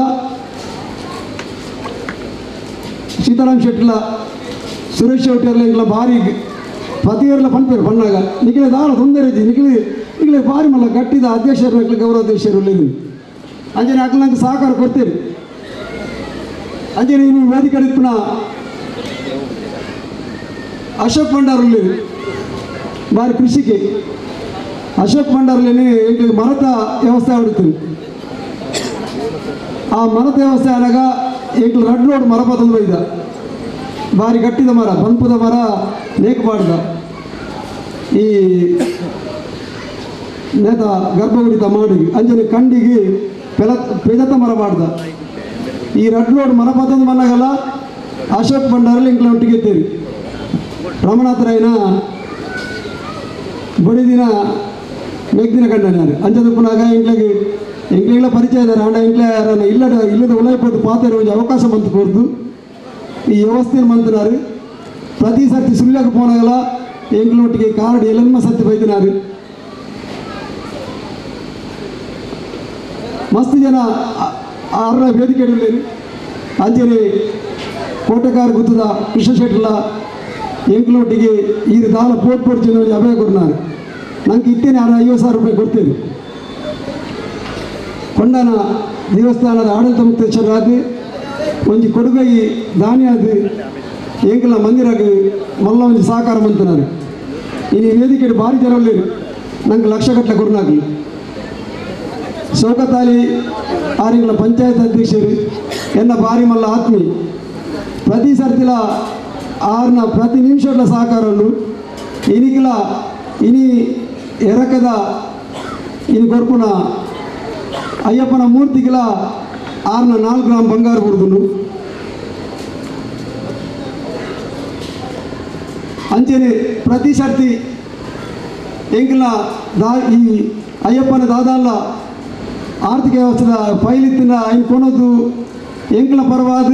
ಸೀತಾರಾಮ್ ಶೆಟ್ಟಿಲ ಸುರೇಶ್ ಶೆಟ್ಟಿರ್ಲ ಇಂಗ್ಲ ಭಾರಿ ಪತಿಯರ್ಲ ಪನ್ಪೇರು ಪಣ್ಣಾಗ ನಿಖಿಲೆ ದಾಳ ತೊಂದರೆ ಇದ್ದಿ ನಿಖಿಲೆ ಭಾರಿ ಮಲ್ಲ ಗಟ್ಟಿದ ಅಧ್ಯಕ್ಷರು ಗೌರವಾಧ್ಯಕ್ಷರು ಇಲ್ಲಿ ಅಂಜನೆ ಅಕ್ಲಂಗೆ ಸಹಕಾರ ಕೊಡ್ತೀರಿ ಅಂಜನೆ ಇನ್ನು ವೇದಿಕೆ ಇಪ್ಪನ ಅಶೋಕ್ ಭಂಡಾರಲ್ಲಿ ಭಾರಿ ಕೃಷಿಗೆ ಅಶೋಕ್ ಭಂಡಾರಲ್ಲಿ ಎಂಟ್ಲಿಗೆ ಮರದ ವ್ಯವಸ್ಥೆ ಆಡುತ್ತೀವಿ ಆ ಮರದ ವ್ಯವಸ್ಥೆ ಆದಾಗ ಎಂಟ್ಲು ರಡ್ ರೋಡ್ ಮರ ಬದಲು ಒಯ್ದ ಭಾರಿ ಗಟ್ಟಿದ ಮರ ಪಂಪುದ ಮರ ನೇಕು ಮಾಡ್ದ ಈ ನೇತ ಗರ್ಭಗುಡಿತ ಮಾಡಿ ಅಂಜನೆ ಕಂಡಿಗೆ ಪೆಜತ ಮರ ಮಾಡ್ದ ಈ ರಡ್ ರೋಡ್ ಮರ ಬದಲು ಮನ್ನಾಗಲ್ಲ ಅಶೋಕ್ ಭಂಡಾರಲ್ಲಿ ಇಂಕ್ಲ ಒಟ್ಟಿಗೆ ಇದ್ದೀರಿ ರಮಣಾತ್ರಯ್ಯನ ಬಡಿದಿನ ಮೇಗ್ದಿನ ಕಂಡನಾರು ಅಂಜದ ಪುನಾಗ ಎಂಕ್ಲೆಗಳ ಪರಿಚಯ ಇದ್ದಾರೆ ಆಂಡ ಎಂಕ್ಲೆ ಇಲ್ಲದ ಉಳೈಪಟ್ಟು ಪಾತ್ರ ಒಂದು ಅವಕಾಶ ಬಂತು ಕೊಡ್ದು ಈ ವ್ಯವಸ್ಥೆಯನ್ನು ಮಂತನಾರು ಪ್ರತಿ ಸರ್ತಿ ಸುಳ್ಯಕ್ಕೆ ಪೋನಾಗಲ್ಲ ಎಂಕ್ಲೊಟ್ಟಿಗೆ ಕಾರ್ಡ್ ಎಲ್ಲಮ್ಮ ಸರ್ತಿ ಬೈದಿನಾರು ಮಸ್ತ್ ಜನ ಆರ್ನ ವೇದಿಕೆ ಇಡಲಿ ಅಂಜನೆ ಕೋಟೆಕಾರ ಗುತ್ತದ ಕೃಷ್ಣ ಶೆಟ್ಟಲ ಎಂಕ್ಲೊಟ್ಟಿಗೆ ಈ ದಾಲ ಪೋಟ್ ಪೊಡ್ಚಿನ ಅಭಯ ಕೊಡ್ನಾರು ನಂಗೆ ಇತ್ತೇನೆ 50,000 ರೂಪಾಯಿ ಕೊಡ್ತೇನೆ ಕೊಂಡನ ದೇವಸ್ಥಾನದ ಆಡಳಿತ ಮುಕ್ತೇಶ್ವರಾದ ಒಂಜಿ ಕೊಡುಗೈ ದಾನಿಯಾದ ಎಂಕಲ ಮಂದಿರಾಗ ಮಲ್ಲ ಒಂಜಿ ಸಹಕಾರ ಮಂತನಾರು ಇನ್ನು ವೇದಿಕೆ ಭಾರಿ ಜನ ನಂಗೆ ಲಕ್ಷಗಟ್ಟಲೆ ಕೊಡ್ನಾಗಿ ಶೌಕತಾಲಿ ಆರಿಂಗ್ಲ ಪಂಚಾಯತ್ ಅಧ್ಯಕ್ಷರು ಎನ್ನ ಭಾರಿ ಮಲ್ಲ ಆತ್ಮಿ ಪ್ರತಿ ಸರ್ತಿಲ ಆರ್ನ ಪ್ರತಿ ನಿಮಿಷಗಳ ಸಹಕಾರವನ್ನು ಇನಿಗಿಲ ಇನಿ ಎರಕದ ಇನ್ನು ಕೊರ್ಪುನ ಅಯ್ಯಪ್ಪನ ಮೂರ್ತಿಗಳ ಆರ್ನ 4 ಗ್ರಾಮ್ ಬಂಗಾರ ಬಿಡ್ದು ಅಂಚೆನೆ ಪ್ರತಿ ಸರ್ತಿ ಎಂಕಲ ಈ ಅಯ್ಯಪ್ಪನ ದಾದಾಲ ಆರ್ಥಿಕ ವ್ಯವಸ್ಥೆದ ಫೈಲಿತ್ತಿನ ಐನ್ ಕೊನೋದು ಎಂಕಲ ಪರವಾದ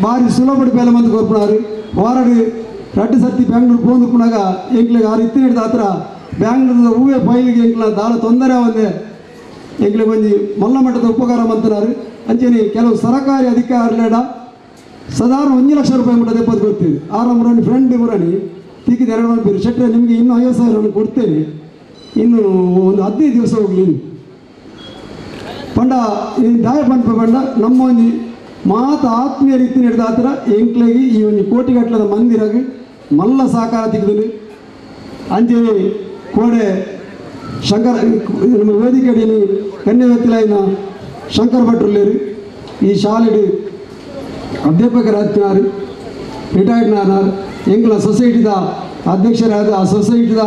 ಭಾರಿ ಸುಲಭ ಬೇಲೆ ಮಂದಿ ಕೊರ್ಪುನಾರು ವಾರಡು 2 ಸರ್ತಿ ಬ್ಯಾಂಗ್ಳೂರು ಪೋಂದು ಪುನಾಗ ಎಂಕ್ಲಿಗೆ 6 ಇತ್ತಿನ ಹಿಡಿದ ಹತ್ರ ಬ್ಯಾಂಗ್ಳೂರದ ಹೂವೆ ಫೈಲಿಗೆ ಎಂಕ್ಲ ದಾಳ ತೊಂದರೆ ಒಂದೇ ಎಂಕ್ಲಿಗೆ ಒಂಜಿ ಮಲ್ಲ ಮಟ್ಟದ ಉಪಕಾರ ಮಂತನಾರು ಅಂಚೆನೆ ಕೆಲವು ಸರಕಾರಿ ಅಧಿಕಾರಿಗಳ ಸಾಧಾರಣ 1 ಲಕ್ಷ ರೂಪಾಯಿ ಮಟ್ಟ ದೆಪ್ಪದು ಕೊಡ್ತೀವಿ ಆರಂಭ ಫ್ರೆಂಡ್ ಬುರಾಣಿ ತೀಕಿದ 2 ಮಂದಿ ಶೆಟ್ಟರೆ ನಿಮಗೆ ಇನ್ನೂ 50,000 ಕೊಡ್ತೇನೆ ಇನ್ನು ಒಂದು 15 ದಿವಸ ಹೋಗಲಿ ಪಂಡ ದಾಯ ಪಂಪ ಪಂಡ ನಮ್ಮ ಒಂಜಿ ಮಾತ ಆತ್ಮೀಯ ರೀತಿ ಹಿಡಿದ ಹತ್ರ ಎಂಕ್ಲೆಗೆ ಈ ಒಂದು ಕೋಟಿಗಟ್ಟಲದ ಮಂದಿರಾಗ ಮಲ್ಲ ಸಹಕಾರ ತೆಗೆದು ಅಂಚೆನೆ ಕೋಡೆ ಶಂಕರ ನಮ್ಮ ವೇದಿಕೆಯಲ್ಲಿ ಕನ್ಯಾವತಿಲೈನ ಶಂಕರ್ ಭಟ್ರುಲ್ಲೇರು ಈ ಶಾಲೆಡು ಅಧ್ಯಾಪಕರಾಗ್ತಿನಾರು ರಿಟೈರ್ಡ್ನಾರು ಎಂಕಲ ಸೊಸೈಟಿದ ಅಧ್ಯಕ್ಷರಾದ ಆ ಸೊಸೈಟಿದ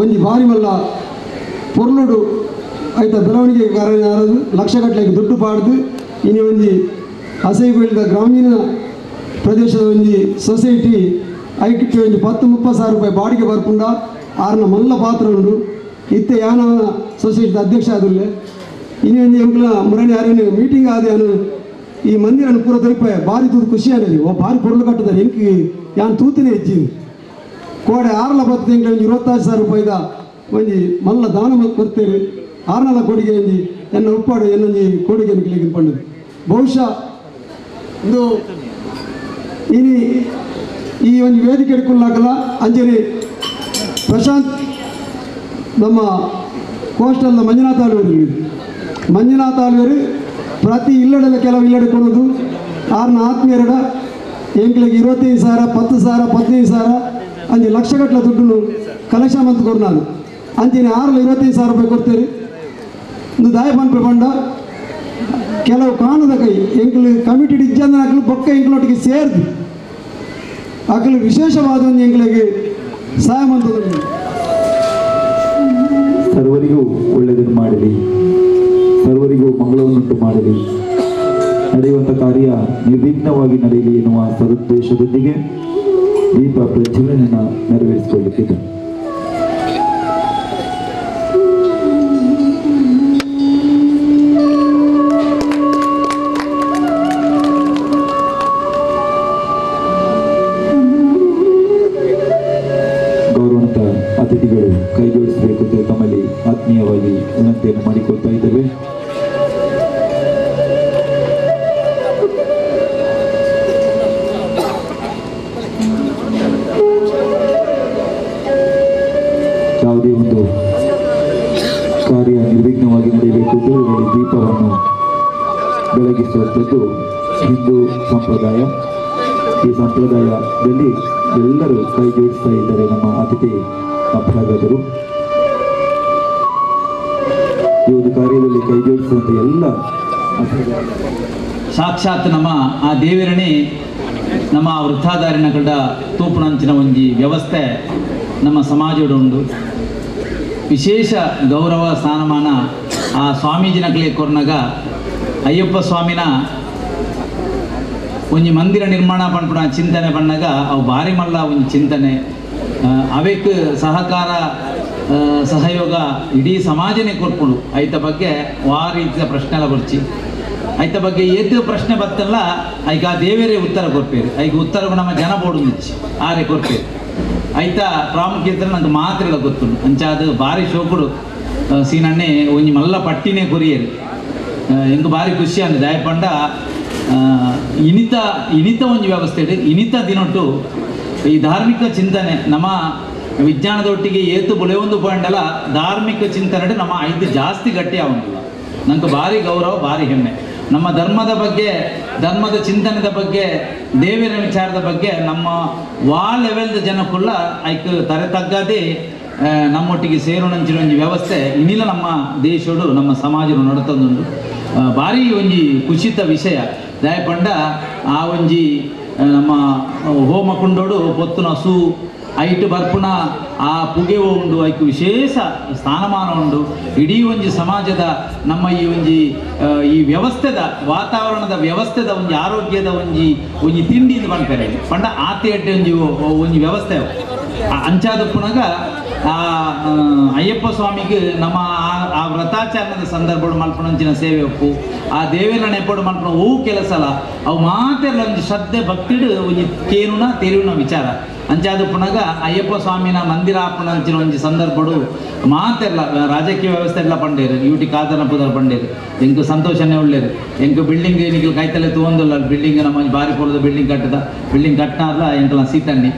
ಒಂದು ಬಾರಿ ಮಲ್ಲ ಪೊರ್ಲುಡು ಆಯ್ತಾ ಬೆಳವಣಿಗೆ ಕಾರಣ ಲಕ್ಷಗಟ್ಟಲೆ ದುಡ್ಡು ಪಾಡ್ದು ಇನ್ನು ಒಂದು ಹಸೈ ಬೆಳೆದ ಗ್ರಾಮೀಣ ಪ್ರದೇಶದ ಒಂದು ಸೊಸೈಟಿ ಐಕ್ಯಕ್ಕೆ ಒಂದು 10-30 ಸಾವಿರ ರೂಪಾಯಿ ಬಾಡಿಗೆ ಬರ್ಕೊಂಡ ಆರ್ನ ಮಲ್ಲ ಪಾತ್ರ ಉಂಡು ಇತ್ತೆ ಯಾನ ಸೊಸೈಟಿದ ಅಧ್ಯಕ್ಷ ಆದಿಲ್ಲ ಇನ್ನೊಂದು ಎಂಕ್ಲ ಮುರಣಿ ಯಾರೇನು ಮೀಟಿಂಗ್ ಆದ ಯಾನು ಈ ಮಂದಿರನ್ನು ಪೂರ ತಲುಪಾಯ ಭಾರಿ ತೂತು ಖುಷಿ ಅನ್ನೋದು ಓ ಭಾರಿ ಪೊರ್ಲು ಕಟ್ಟಿದ್ದಾರೆ ಎಂಕಿ ಯಾನು ತೂತನೇ ಹೆಚ್ಚಿ ಕೋಡೆ 6 ಎಂಕ್ಲ ಒಂದು 26,000 ರೂಪಾಯಿದ ಒಂದು ಮಲ್ಲ ದಾನ ಕೊಡ್ತೇವೆ 6 ಕೋಡಿಗೆ ಒಂದು ಎನ್ನ ಉಪ್ಪಾಡು ಎನ್ನೊಂದು ಕೋಡಿಗೆ ಅನ್ಕಲಿಕ್ಕೆ ಪಂಡದು ಬಹುಶಃ ಒಂದು ಈ ಒಂದು ವೇದಿಕೆ ಇಟ್ಕೊಳ್ಳಾಗಲ್ಲ ಅಂಜಲಿ ಪ್ರಶಾಂತ್ ನಮ್ಮ ಕೋಸ್ಟಲ್ನ ಮಂಜುನಾಥ ಆಳ್ವೇರು ಪ್ರತಿ ಇಲ್ಲಡೆಲ್ಲ ಕೆಲವು ಇಲ್ಲಡೆ ಕೊಡೋದು ಆರ್ನ ಆತ್ಮೀಯರಡ ಎಂಕ್ಲಿಗೆ 25,000 10,000 15,000 ಅಂಜಿ ಲಕ್ಷಗಟ್ಟಲೆ ದುಡ್ಡು ಕಲೆಕ್ಷನ್ ಅಂತ ಕೊಡು ನಾನು ಅಂಚಿನ 25,000 ರೂಪಾಯಿ ಕೊಡ್ತೇನೆ ಒಂದು ದಾಯ ಪಂಪೆ ಬಂಡ ಕೆಲವು ಕಾಣದ ಕೈ ಎಂಕ್ಲು ಕಮಿಟಿ ಇಜ್ಜಂದ ಹಾಕಲು ಬೊಕ್ಕ ಎಂಕ್ಲೊಟ್ಟಿಗೆ ಸೇರ್ದು ಹಾಕಲು ವಿಶೇಷವಾದ ಒಂದು ಎಂಕ್ಲಿಗೆ ಸಹಾಯ ಮಾಡ್ತದೆ. ಸರ್ವರಿಗೂ ಒಳ್ಳೆಯದನ್ನು ಮಾಡಲಿ, ಸರ್ವರಿಗೂ ಮಂಗಳವನ್ನುಂಟು ಮಾಡಲಿ, ನಡೆಯುವಂಥ ಕಾರ್ಯ ನಿರ್ವಿಘ್ನವಾಗಿ ನಡೆಯಲಿ ಎನ್ನುವ ಸದುದ್ದೇಶದೊಂದಿಗೆ ದೀಪ ಪ್ರಜ್ವಲನೆಯನ್ನು ನೆರವೇರಿಸಿಕೊಳ್ಳುತ್ತಿದೆ. ಗೌರವಾನ್ವಿತ ಅತಿಥಿಗಳು ಕೈ ಜೋಡಿಸಬೇಕು ಅಂತ ತಮ್ಮಲ್ಲಿ ಆತ್ಮೀಯವಾಗಿ ವಿನಂತಿಯನ್ನು ಮಾಡಿಕೊಳ್ತಾ ಇದ್ದೇವೆ. ಯಾವುದೇ ಒಂದು ಕಾರ್ಯ ನಿರ್ವಿಘ್ನವಾಗಿ ನಡೆಯಬೇಕು ಎಂದು ದೀಪವನ್ನು ಬೆಳಗಿಸುವಂಥದ್ದು ಹಿಂದೂ ಸಂಪ್ರದಾಯ. ಈ ಸಂಪ್ರದಾಯದಲ್ಲಿ ಎಲ್ಲರೂ ಕೈ ಜೋಡಿಸ್ತಾ ಇದ್ದಾರೆ. ನಮ್ಮ ಅತಿಥಿ ಅಭ್ಯಾಗತರು ಈ ಒಂದು ಕಾರ್ಯದಲ್ಲಿ ಕೈ ಜೋಡಿಸುವಂಥ ಎಲ್ಲ ಸಾಕ್ಷಾತ್ ನಮ್ಮ ಆ ದೇವರನೇ ನಮ್ಮ ವೃತ್ತಾಧಾರಿನ ಕಡ ತೂಪುನಂಚಿನ ಒಂಜಿ ವ್ಯವಸ್ಥೆ ನಮ್ಮ ಸಮಾಜದ ಉಂಡು. ವಿಶೇಷ ಗೌರವ ಸ್ಥಾನಮಾನ ಆ ಸ್ವಾಮೀಜಿನ ಕಲೆ ಕೊರ್ನಾಗ ಅಯ್ಯಪ್ಪ ಸ್ವಾಮಿನ ಒಂಜಿ ಮಂದಿರ ನಿರ್ಮಾಣ ಪಂಪುನ ಚಿಂತನೆ ಬಂದಾಗ ಅವು ಬಾರಿ ಮಲ್ಲ ಒಂಜಿ ಚಿಂತನೆ ಅವಕ್ಕೆ ಸಹಕಾರ ಸಹಯೋಗ ಇಡೀ ಸಮಾಜನೇ ಕೊರ್ಪುಂಡು. ಐತ ಬಗ್ಗೆ ಆ ರೀತಿಯ ಪ್ರಶ್ನೆ ಎಲ್ಲ ಬರ್ಚಿ ಐತ ಬಗ್ಗೆ ಏತು ಪ್ರಶ್ನೆ ಬತ್ತಲ್ಲ ಐಗ ಆ ದೇವರೇ ಉತ್ತರ ಕೊರ್ಪೇರು. ಐಗ ಉತ್ತರ ನಮ್ಮ ಜನ ಬೋಡು ನಿಚ್ಚಿ ಆರೆ ಕೊರ್ಪೇರು. ಐತ ಪ್ರಾಮುಖ್ಯತೆ ನಂಗೆ ಮಾತ್ರೆಲ್ಲ ಗೊತ್ತುಂಡು ಅಂಚಾದ ಭಾರಿ ಶೋಕುಡು ಸೀನಣ್ಣೆ ಒಂಜಿ ಮಲ್ಲ ಪಟ್ಟಿನೇ ಕೊರಿಯರು ಎಂಗೆ ಭಾರಿ ಖುಷಿ ಅಂದ ದಯಪಂಡ ಇನಿತ ಒಂಜಿ ವ್ಯವಸ್ಥೆ ಇನಿತ ದಿನೊಟ್ಟು ಈ ಧಾರ್ಮಿಕ ಚಿಂತನೆ ನಮ್ಮ ವಿಜ್ಞಾನದೊಟ್ಟಿಗೆ ಏತು ಬುಳೆಯೊಂದು ಪಾಯಿಂಟಲ್ಲ ಧಾರ್ಮಿಕ ಚಿಂತನೆ ನಮ್ಮ 5 ಜಾಸ್ತಿ ಗಟ್ಟಿ ಆಗೋದಿಲ್ಲ. ನಂಗೆ ಭಾರಿ ಗೌರವ ಭಾರಿ ಹೆಮ್ಮೆ. ನಮ್ಮ ಧರ್ಮದ ಬಗ್ಗೆ ಧರ್ಮದ ಚಿಂತನೆದ ಬಗ್ಗೆ ದೇವರ ವಿಚಾರದ ಬಗ್ಗೆ ನಮ್ಮ ಲೆವೆಲ್ದ ಜನಕ್ಕುಲ್ಲ ಐಕ್ ತರೆ ತಗ್ಗದೆ ನಮ್ಮೊಟ್ಟಿಗೆ ಸೇರೋಣಂಚಿನ ಒಂಜಿ ವ್ಯವಸ್ಥೆ ಇನ್ನಿಲ್ಲ ನಮ್ಮ ದೇಶಡು ನಮ್ಮ ಸಮಾಜ ನಡತೊಂದುಂಡು. ಭಾರಿ ಒಂಜಿ ಖುಷಿತ ವಿಷಯ ದಯಪಂಡ ಆ ಒಂಜಿ ನಮ್ಮ ಹೋಮ ಕುಂಡೋಡು ಪೊತ್ತುನ ಸೂ ಐಟ್ ಬರ್ಪುನ ಆ ಪುಗೆ ಉಂಡು ಐಕ್ ವಿಶೇಷ ಸ್ಥಾನಮಾನ ಉಂಡು. ಇಡೀ ಒಂಜಿ ಸಮಾಜದ ನಮ್ಮ ಈ ವ್ಯವಸ್ಥೆದ ವಾತಾವರಣದ ವ್ಯವಸ್ಥೆದ ಒಂಜಿ ಆರೋಗ್ಯದ ಒಂಜಿ ತಿಂಡಿಯಿಂದ ಬಂದ್ಪೇರೆ ಪಂಡ ಆತಿ ಅಡ್ಡೆ ಒಂಜಿ ವ್ಯವಸ್ಥೆ ಅಂಚಾದ ಪುನಗ ಆ ಅಯ್ಯಪ್ಪ ಸ್ವಾಮಿಗೆ ನಮ್ಮ ಆ ವ್ರತಾಚರಣದ ಸಂದರ್ಭ ಮಲ್ಪಣಂಚಿನ ಸೇವೆ ಒಪ್ಪು ಆ ದೇವೇನ ನೆಪಡು ಮಲ್ಪಣ ಹೂ ಕೆಲಸಲ್ಲ ಅವು ಮಾತೆಲ್ಲ ಒಂದು ಶ್ರದ್ಧೆ ಭಕ್ತಿಡು ಒಂಜಿ ಕೇನುನ ತೆರಿವಿನ ವಿಚಾರ ಅಂಚಾದ ಪುನಗ ಅಯ್ಯಪ್ಪ ಸ್ವಾಮಿನ ಮಂದಿರ ಆಪಣಂಚಿನ ಒಂಜಿ ಸಂದರ್ಭಡು ಮಾತೆಲ್ಲ ರಾಜಕೀಯ ವ್ಯವಸ್ಥೆ ಎಲ್ಲ ಪಂಡೇರು ಯೂಟಿ ಕಾದನ ಪುದರ್ ಪಂಡೇರು ಎಂಕು ಸಂತೋಷನೇ ಒಳ್ಳೇರು ಎಂಕು ಬಿಲ್ಡಿಂಗ್ ಏನಿಗೆ ಕೈತಲೆ ತೊಗೊಂದಿಲ್ಲ ಬಿಲ್ಡಿಂಗ್ ನಮ್ಮ ಬಾರಿ ಪೊಲದ ಬಿಲ್ಡಿಂಗ್ ಕಟ್ಟದ ಬಿಲ್ಡಿಂಗ್ ಕಟ್ಟಿನಾರ್ಲ ಎಂಕಲ ಸೀತಣ್ಣಿ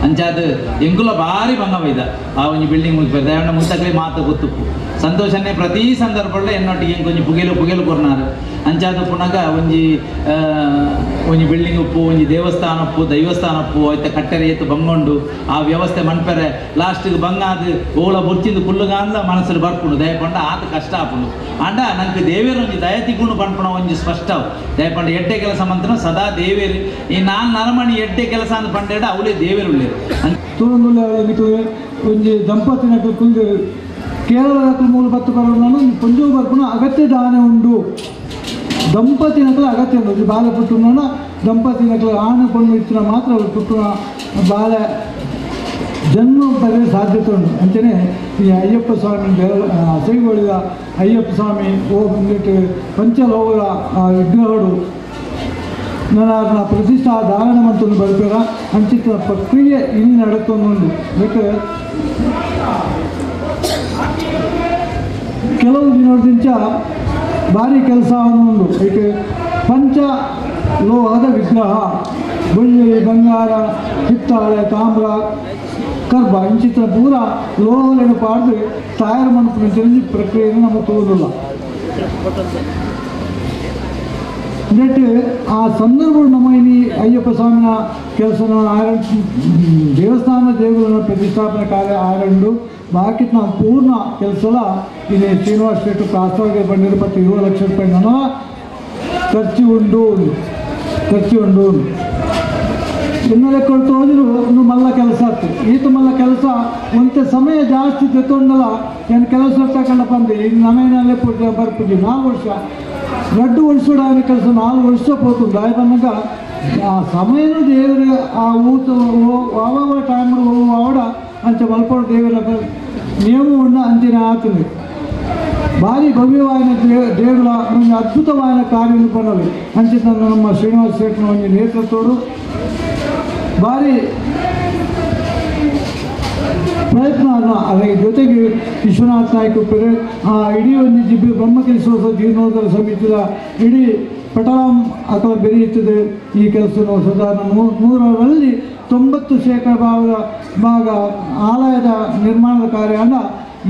ಅಂಚಾದ ಎಂಕುಲ ಭಾರಿ ಬಂಗವೈದ ಆ ಒಂಜಿ ಬಿಲ್ಡಿಂಗ್ ಮುಗಿಸ್ಬೇಕು ದಯಣ್ಣ ಮುಂತಕ್ಲೆ ಮಾತು ಗೊತ್ತುಪ್ಪು ಸಂತೋಷನೇ ಪ್ರತಿ ಸಂದರ್ಭದಲ್ಲಿ ಎನ್ನೊಟ್ಟಿಗೆ ಕೊಂಚ ಪುಗೆಲು ಕೊರ್ನಾರು ಅಂಚಾದ ಪುನಗ ಒಂಜಿ ಬಿಲ್ಡಿಂಗ್ ಉಪ್ಪು ಒಂಜಿ ದೇವಸ್ಥಾನ ಉಪ್ಪು ದೈವಸ್ಥಾನ ಉಪ್ಪು ಆಯ್ತ ಕಟ್ಟೆರೆ ಎತ್ತು ಬಂಗೊಂಡು ಆ ವ್ಯವಸ್ಥೆ ಮನ್ಪೆರೆ ಲಾಸ್ಟಿಗೆ ಬಂಗಾದು ಓಳ ಬುರ್ಚಿಂದು ಕುಲ್ಲುಗಾಂದ ಮನಸ್ಸಲ್ಲಿ ಬರ್ಪುಂಡು ದಯಪಂಡ ಆತ ಕಷ್ಟ ಆಪುಂಡು ಅಂಡ ನಂಗೆ ದೇವೇರು ಒಂಜಿ ದಯ ತಿಗುಂಡು ಪನ್ಪುಣ ಒಂಜಿ ಸ್ಪಷ್ಟವು ದಯಪಂಡ ಎಡ್ಡೆ ಕೆಲಸ ಮಂತ್ರ ಸದಾ ದೇವೇರು ಈ ನಾನು ನರಮಣಿ ಎಡ್ಡೆ ಕೆಲಸ ಅಂತ ಪಂಡೇಡ ಅವಳೇ ದೇವೇರು ಉಳ್ಳೇರು ಒಂಜಿ ದಂಪತಿನ ಕುಂದು ಕೇರಳ ಮೂಲ ಬತ್ತು ಬರೋನು ಕೊಂಚ ಬರ್ಪುಣ ಅಗತ್ಯ ದಾನ ಉಂಡು ದಂಪತಿನಕಲ ಅಗತ್ಯ ಉಂಟು ಬಾಲೆ ಪುಟ್ಟುನ ದಂಪತಿನಕಲ ಆಣ ಕೊಂಡು ಇಚ್ಚಿನ ಮಾತ್ರ ಅವ್ರು ಪುಟ್ಟುನ ಬಾಲೆ ಜನ್ಮ ಬರೆಯ ಸಾಧ್ಯತೆ ಉಂಟು ಅಂಚನೆ ಈ ಅಯ್ಯಪ್ಪ ಸ್ವಾಮಿ ಸೈಗೊಳಿದ ಅಯ್ಯಪ್ಪ ಸ್ವಾಮಿ ಬಂದ್ಬಿಟ್ಟು ಪಂಚಲೋಹದ ವಿಗ್ರಹಗಳು ನನ್ನ ಪ್ರತಿಷ್ಠಾ ಧಾರಣ ಮಂತೊಂದು ಬರ್ಬೇಕ ಅಂಚಿನ ಪ್ರಕ್ರಿಯೆ ಇಲ್ಲಿ ನಡತೊಂದು ಬೇಕಾದ್ರೆ ಕೆಲವು ದಿನದಿಂದ ಭಾರಿ ಕೆಲಸ ಉಂಟು ಏಕೆ ಪಂಚ ಲೋಹದ ವಿಗ್ರಹ ಬೆಳ್ಳಿ ಬಂಗಾರ ಹಿತ್ತಾಳೆ ತಾಮ್ರ ಕರ್ಬ ಇಂಚಿನ ಪೂರ ಲೋಹಗಳನ್ನು ಪಾಡ್ದು ತಯಾರು ಮಾಡ್ಕೊಂಡು ತಿಳಿಸಿ ಪ್ರಕ್ರಿಯೆಯನ್ನು ನಮಗೆ ತೋರಿಲ್ಲ ನೆಟ್ಟು ಆ ಸಂದರ್ಭಗಳು ನಮ್ಮ ಇಲ್ಲಿ ಅಯ್ಯಪ್ಪ ಸ್ವಾಮಿನ ಕೆಲಸ ದೇವಸ್ಥಾನ ದೇವರುಗಳ ಪ್ರತಿಷ್ಠಾಪನೆ ಕಾರ್ಯ ಆರಂಡು ಬಾಕಿ ನಾವು ಪೂರ್ಣ ಕೆಲಸ ಇಲ್ಲಿ ಶ್ರೀನಿವಾಸ ಶೆಟ್ಟಿ ಪ್ರಾಸ್ತಾವಿಗೆ ಬಂದಿರೋ 20 ಲಕ್ಷ ರೂಪಾಯಿ ನನ್ನ ಖರ್ಚು ಉಂಡು ಇನ್ನೊಂದು ಕೊಟ್ಟು ಹೋದ್ರು ಇನ್ನು ಮಲ್ಲ ಕೆಲಸ ಆಗ್ತದೆ ಈತ ಮಲ್ಲ ಕೆಲಸ ಒಂತೆ ಸಮಯ ಜಾಸ್ತಿ ತೆತ್ತೊಂಡಲ್ಲ ಏನು ಕೆಲಸ ತಗೊಂಡಪ್ಪ ಅಂದ್ರೆ ಈಗ ನಮೇನಲ್ಲೇ ಬರ್ಪುಜಿ 4 ವರ್ಷ 2 ವರ್ಷದ ಕೆಲಸ 4 ವರ್ಷ ಹೋಗ್ತದೆ ದಾಯ ಬಂದಾಗ ಆ ಸಮಯನೂ ದೇವರಿಗೆ ಆ ಊಟ ಆವಾಗ ಟೈಮ್ ಆವಡ ಅಂಚ ಮಲ್ಪಡ ದೇವರ ನಿಯಮ ಉಂಡ ಅಂಚಿನ ಆತದೆ ಭಾರಿ ಭವ್ಯವಾದ ದೇವರ ಒಂದು ಅದ್ಭುತವಾದ ಕಾರ್ಯ ಪಡಲಿ ಅಂಚಿನ ನಮ್ಮ ಶ್ರೀನಿವಾಸ ಶೆಟ್ಟಿನ ಒಂದು ನೇತೃತ್ವಡು ಭಾರಿ ಪ್ರಯತ್ನ ಅದರ ಜೊತೆಗೆ ವಿಶ್ವನಾಥ್ ನಾಯ್ಕ ಇಡೀ ಒಂದು ಜಿಬ್ಬಿ ಬ್ರಹ್ಮಕೇಶ್ವರ ಜೀರ್ಣೋದ್ಧಾರ ಸಮಿತಿಯ ಇಡೀ ಪಟರಾಮ್ ಅಥವಾ ಬೆರೆಯುತ್ತದೆ ಈ ಕೆಲಸ ಸಾಧಾರಣ 100ರಲ್ಲಿ 90% ಭಾಗ ಆಲಯದ ನಿರ್ಮಾಣದ ಕಾರ್ಯ